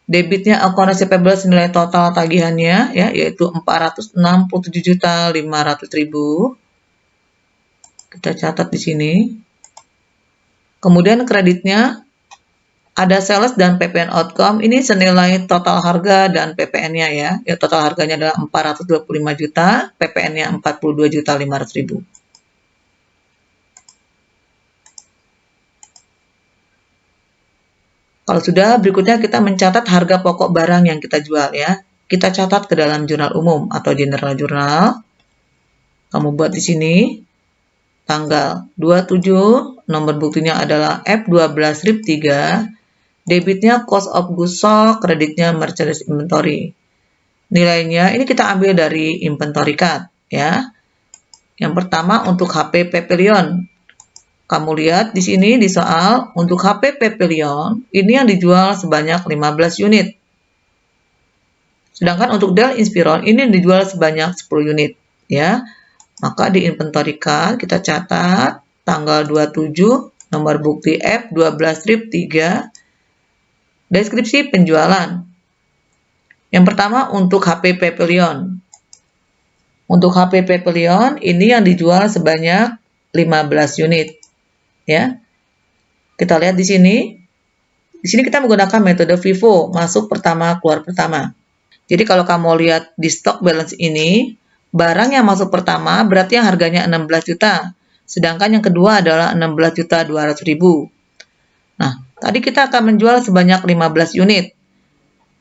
Debitnya account receivable senilai total tagihannya ya, yaitu 467.500.000. Kita catat di sini. Kemudian kreditnya ada sales dan PPN outcome. Ini senilai total harga dan PPN-nya ya. Ya, total harganya adalah 425 juta, PPN-nya 42.500.000. Kalau sudah, berikutnya kita mencatat harga pokok barang yang kita jual ya. Kita catat ke dalam jurnal umum atau general journal. Kamu buat di sini. Tanggal 27, nomor buktinya adalah F12-3. Debitnya cost of goods sold, kreditnya merchandise inventory. Nilainya ini kita ambil dari inventory card ya. Yang pertama untuk HP Pavilion. Kamu lihat di sini di soal, untuk HP Pavilion, ini yang dijual sebanyak 15 unit. Sedangkan untuk Dell Inspiron, ini yang dijual sebanyak 10 unit. Ya. Maka di inventory card, kita catat tanggal 27, nomor bukti F12-3, deskripsi penjualan. Yang pertama untuk HP Pavilion. Untuk HP Pavilion, ini yang dijual sebanyak 15 unit. Ya, kita lihat di sini. Di sini kita menggunakan metode FIFO, masuk pertama, keluar pertama. Jadi kalau kamu lihat di stock balance ini, barang yang masuk pertama berarti yang harganya 16 juta. Sedangkan yang kedua adalah 16.200.000. Nah, tadi kita akan menjual sebanyak 15 unit.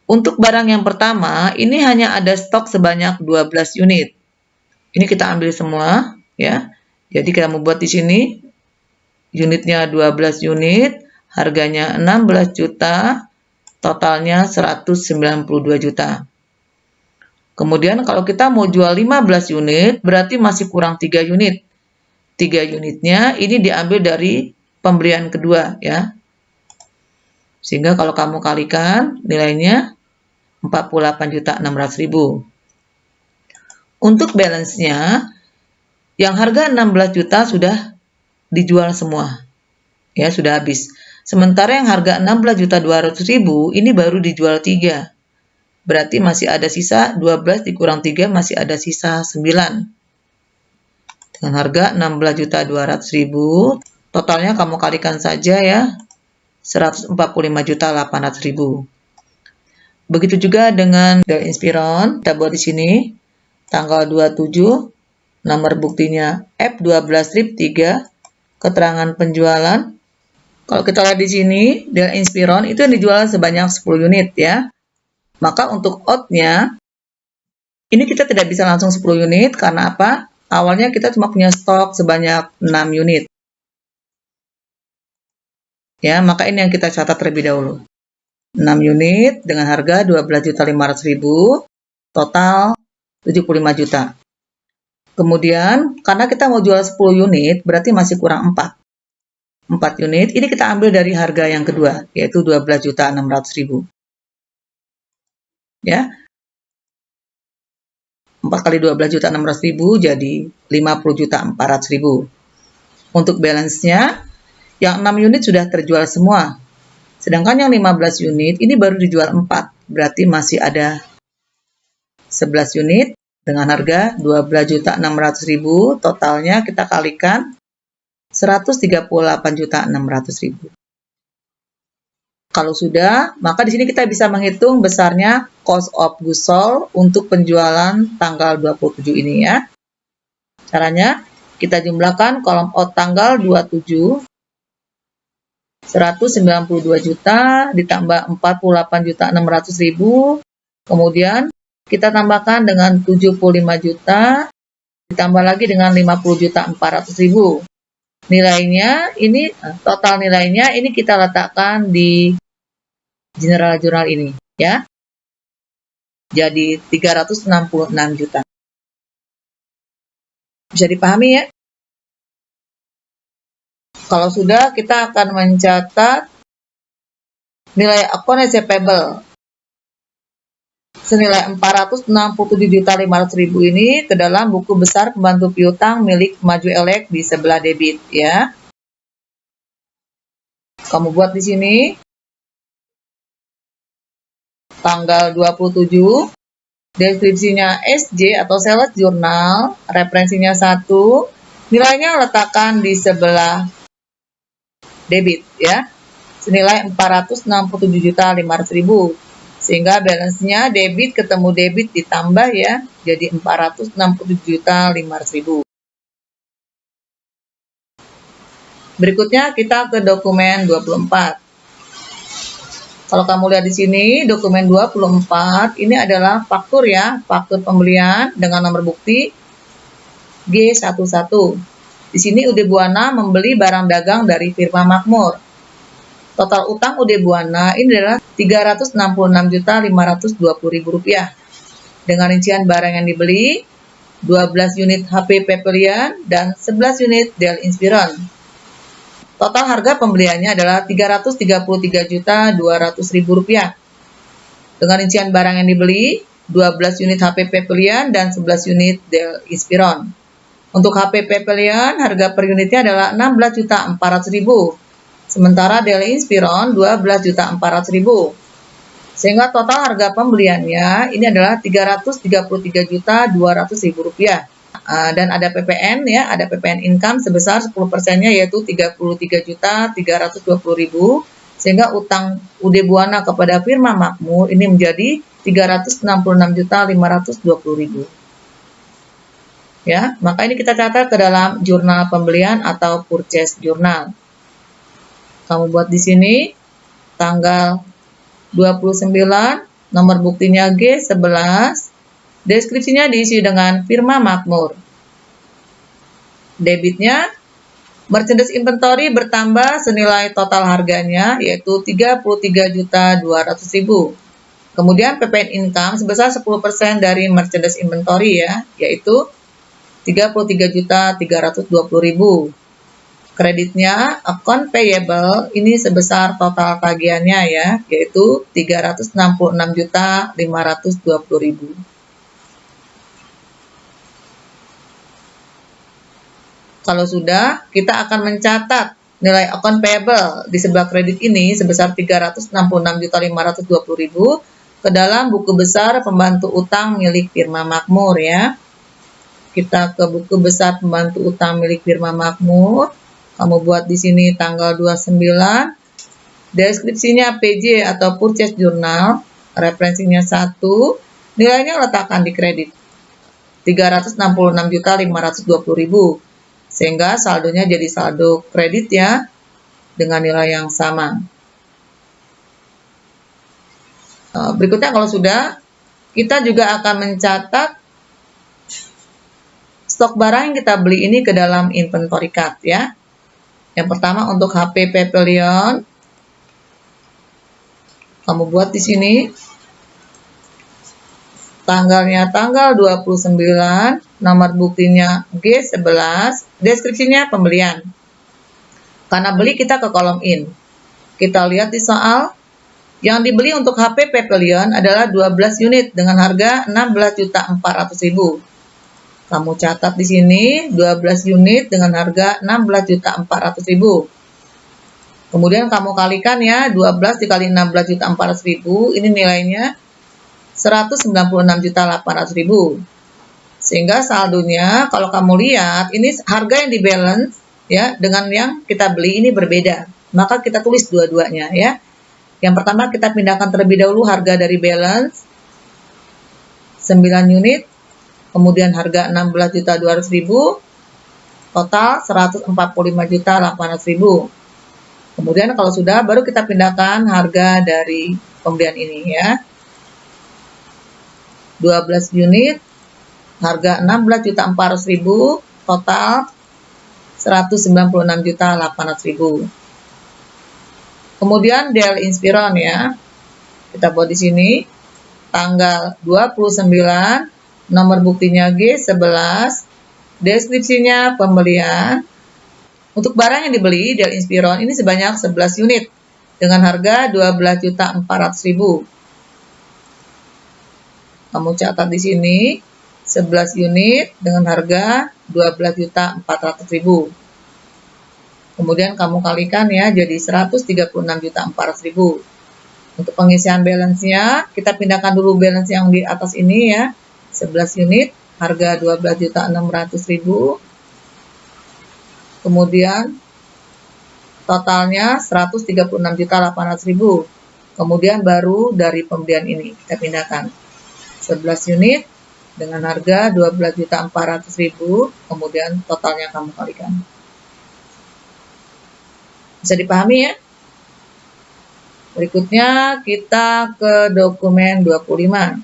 Untuk barang yang pertama, ini hanya ada stok sebanyak 12 unit. Ini kita ambil semua, ya. Jadi kita membuat di sini. Unitnya 12 unit, harganya 16 juta, totalnya 192 juta. Kemudian kalau kita mau jual 15 unit, berarti masih kurang 3 unit. 3 unitnya ini diambil dari pembelian kedua ya. Sehingga kalau kamu kalikan nilainya 48.600.000. Untuk balance-nya, yang harga 16 juta sudah dijual semua. Ya, sudah habis. Sementara yang harga 16.200.000 ini baru dijual 3. Berarti masih ada sisa 12 dikurang 3 masih ada sisa 9. Dengan harga 16.200.000, totalnya kamu kalikan saja ya. 145.800.000. Begitu juga dengan Dell Inspiron, kita buat di sini tanggal 27, nomor buktinya F12-3, keterangan penjualan. Kalau kita lihat di sini, Dell Inspiron itu yang dijual sebanyak 10 unit ya. Maka untuk out-nya, ini kita tidak bisa langsung 10 unit, karena apa? Awalnya kita cuma punya stok sebanyak 6 unit. Ya, maka ini yang kita catat terlebih dahulu. 6 unit dengan harga 12.500.000, total 75 juta. Kemudian, karena kita mau jual 10 unit, berarti masih kurang 4. 4 unit, ini kita ambil dari harga yang kedua, yaitu 12.600.000. Ya. 4 kali 12.600.000 jadi 50.400.000. Untuk balance-nya, yang 6 unit sudah terjual semua. Sedangkan yang 15 unit, ini baru dijual 4. Berarti masih ada 11 unit. Dengan harga 12.600.000, totalnya kita kalikan 138.600.000. Kalau sudah, maka di sini kita bisa menghitung besarnya cost of goods sold untuk penjualan tanggal 27 ini ya. Caranya, Kita jumlahkan kolom out tanggal 27, 192 juta ditambah 48.600.000. Kemudian kita tambahkan dengan 75 juta ditambah lagi dengan 50.400.000. Nilainya ini, total nilainya ini kita letakkan di general jurnal ini ya. Jadi 366 juta. Bisa dipahami ya? Kalau sudah, kita akan mencatat nilai account receivable senilai 467.500.000 ini ke dalam buku besar pembantu piutang milik Maju Elek di sebelah debit ya. Kamu buat di sini tanggal 27, deskripsinya SJ atau sales jurnal, referensinya 1, nilainya letakkan di sebelah debit ya, senilai 467.500.000, sehingga balance-nya debit ketemu debit ditambah ya, jadi 467.500.000. Berikutnya kita ke dokumen 24. Kalau kamu lihat di sini, dokumen 24 ini adalah faktur ya, faktur pembelian dengan nomor bukti G11. Di sini UD Buana membeli barang dagang dari firma Makmur. Total utang UD Buana ini adalah Rp366.520.000. Dengan rincian barang yang dibeli, 12 unit HP Pavilion dan 11 unit Dell Inspiron. Total harga pembeliannya adalah Rp333.200.000. Dengan rincian barang yang dibeli, 12 unit HP Pavilion dan 11 unit Dell Inspiron. Untuk HP Pavilion, harga per unitnya adalah Rp16.400.000. Sementara Dell Inspiron Rp12.400.000. Sehingga total harga pembeliannya ini adalah Rp333.200.000. Dan ada PPN ya, ada PPN income sebesar 10%-nya yaitu Rp33.320.000, sehingga utang UD Buana kepada firma Makmur ini menjadi Rp366.520.000. Ya, maka ini kita catat ke dalam jurnal pembelian atau purchase journal. Kamu buat di sini tanggal 29, nomor buktinya G11. Deskripsinya diisi dengan firma Makmur. Debitnya, merchandise inventory bertambah senilai total harganya yaitu Rp33.200.000. Kemudian PPN income sebesar 10% dari merchandise inventory ya, yaitu Rp33.320.000. Kreditnya, account payable ini sebesar total tagihannya ya, yaitu Rp366.520.000. Kalau sudah, kita akan mencatat nilai account payable di sebelah kredit ini sebesar Rp366.520.000 ke dalam buku besar pembantu utang milik firma Makmur ya. Kita ke buku besar pembantu utang milik firma Makmur. Kamu buat di sini tanggal 29. Deskripsinya PJ atau purchase journal, referensinya 1, nilainya letakkan di kredit Rp366.520.000. Sehingga saldonya jadi saldo kredit ya, dengan nilai yang sama. Berikutnya kalau sudah, kita juga akan mencatat stok barang yang kita beli ini ke dalam inventory card ya. Yang pertama untuk HP Pavilion, kamu buat di sini tanggalnya tanggal 29, nomor buktinya G11, deskripsinya pembelian. Karena beli kita ke kolom in. Kita lihat di soal, yang dibeli untuk HP Pavilion adalah 12 unit dengan harga Rp16.400.000. Kamu catat di sini 12 unit dengan harga Rp16.400.000. Kemudian kamu kalikan ya, 12 dikali Rp16.400.000, ini nilainya Rp196.800.000. Sehingga saldonya kalau kamu lihat ini harga yang di balance ya dengan yang kita beli ini berbeda. Maka kita tulis dua-duanya ya. Yang pertama kita pindahkan terlebih dahulu harga dari balance 9 unit, kemudian harga Rp16.200.000. total 145.800.000. Kemudian kalau sudah, baru kita pindahkan harga dari pembelian ini ya. 12 unit, harga 16.400.000, total 196.800.000. Kemudian Dell Inspiron ya, kita buat di sini, tanggal 29, nomor buktinya G11, deskripsinya pembelian. Untuk barang yang dibeli Dell Inspiron ini sebanyak 11 unit dengan harga 12.400.000. Kamu catat di sini 11 unit dengan harga 12.400.000. Kemudian kamu kalikan ya jadi 136.400.000. Untuk pengisian balance-nya, kita pindahkan dulu balance yang di atas ini ya. 11 unit, harga 12.600.000. Kemudian totalnya 136.800.000. Kemudian baru dari pembelian ini kita pindahkan 11 unit dengan harga 12.400.000. Kemudian totalnya kamu kalikan. Bisa dipahami ya? Berikutnya kita ke dokumen 25.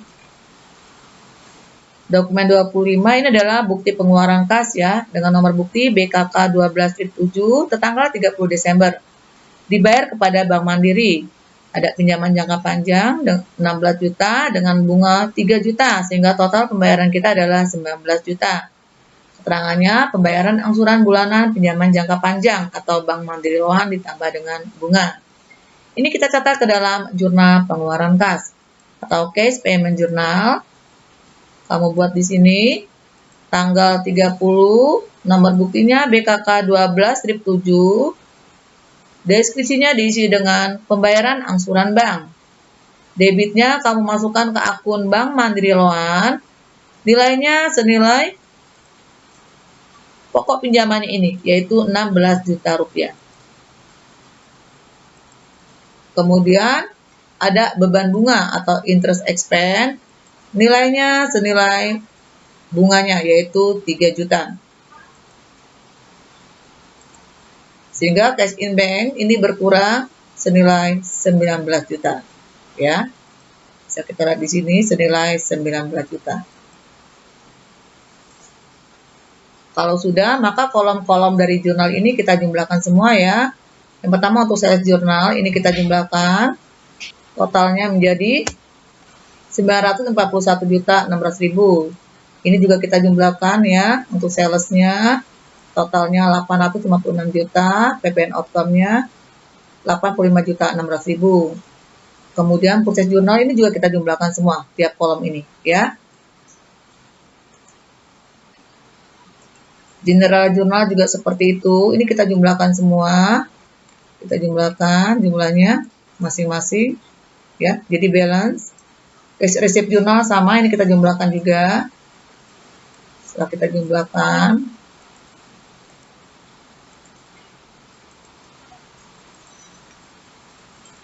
Dokumen 25 ini adalah bukti pengeluaran kas ya, dengan nomor bukti BKK 12-7 tertanggal 30 Desember. Dibayar kepada Bank Mandiri. Ada pinjaman jangka panjang 16 juta dengan bunga 3 juta, sehingga total pembayaran kita adalah 19 juta. Keterangannya, pembayaran angsuran bulanan pinjaman jangka panjang atau Bank Mandiri Loan ditambah dengan bunga. Ini kita catat ke dalam jurnal pengeluaran kas atau case payment journal. Kamu buat di sini tanggal 30, nomor buktinya BKK 12-7. Deskripsinya diisi dengan pembayaran angsuran bank. Debitnya kamu masukkan ke akun Bank Mandiri Loan. Nilainya senilai pokok pinjamannya ini, yaitu 16 juta rupiah. Kemudian ada beban bunga atau interest expense, nilainya senilai bunganya yaitu 3 juta. Sehingga cash in bank ini berkurang senilai 19 juta. Ya. Bisa kita lihat di sini senilai 19 juta. Kalau sudah, maka kolom-kolom dari jurnal ini kita jumlahkan semua ya. Yang pertama untuk sales jurnal ini kita jumlahkan, totalnya menjadi 941.600.000. Ini juga kita jumlahkan ya, untuk salesnya totalnya 856 juta, PPN outcome-nya 85.600.000. Kemudian purchase jurnal ini juga kita jumlahkan semua tiap kolom ini ya. General jurnal juga seperti itu, ini kita jumlahkan semua. Kita jumlahkan jumlahnya masing-masing ya. Jadi balance. Cash receipt jurnal sama, ini kita jumlahkan juga. Setelah kita jumlahkan,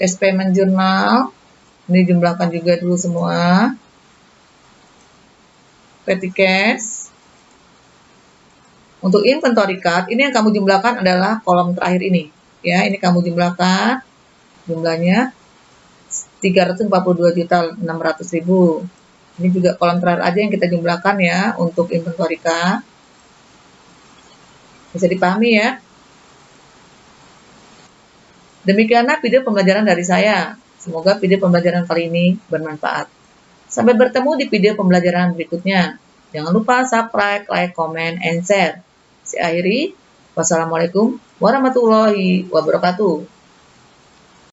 cash payment jurnal ini jumlahkan juga dulu semua. Petty cash. Untuk inventory card, ini yang kamu jumlahkan adalah kolom terakhir ini. Ya, ini kamu jumlahkan jumlahnya 342.600.000. Ini juga kolom terakhir aja yang kita jumlahkan ya untuk inventory card. Bisa dipahami ya? Demikianlah video pembelajaran dari saya. Semoga video pembelajaran kali ini bermanfaat. Sampai bertemu di video pembelajaran berikutnya. Jangan lupa subscribe, like, comment, and share. Saya akhiri. Wassalamualaikum warahmatullahi wabarakatuh.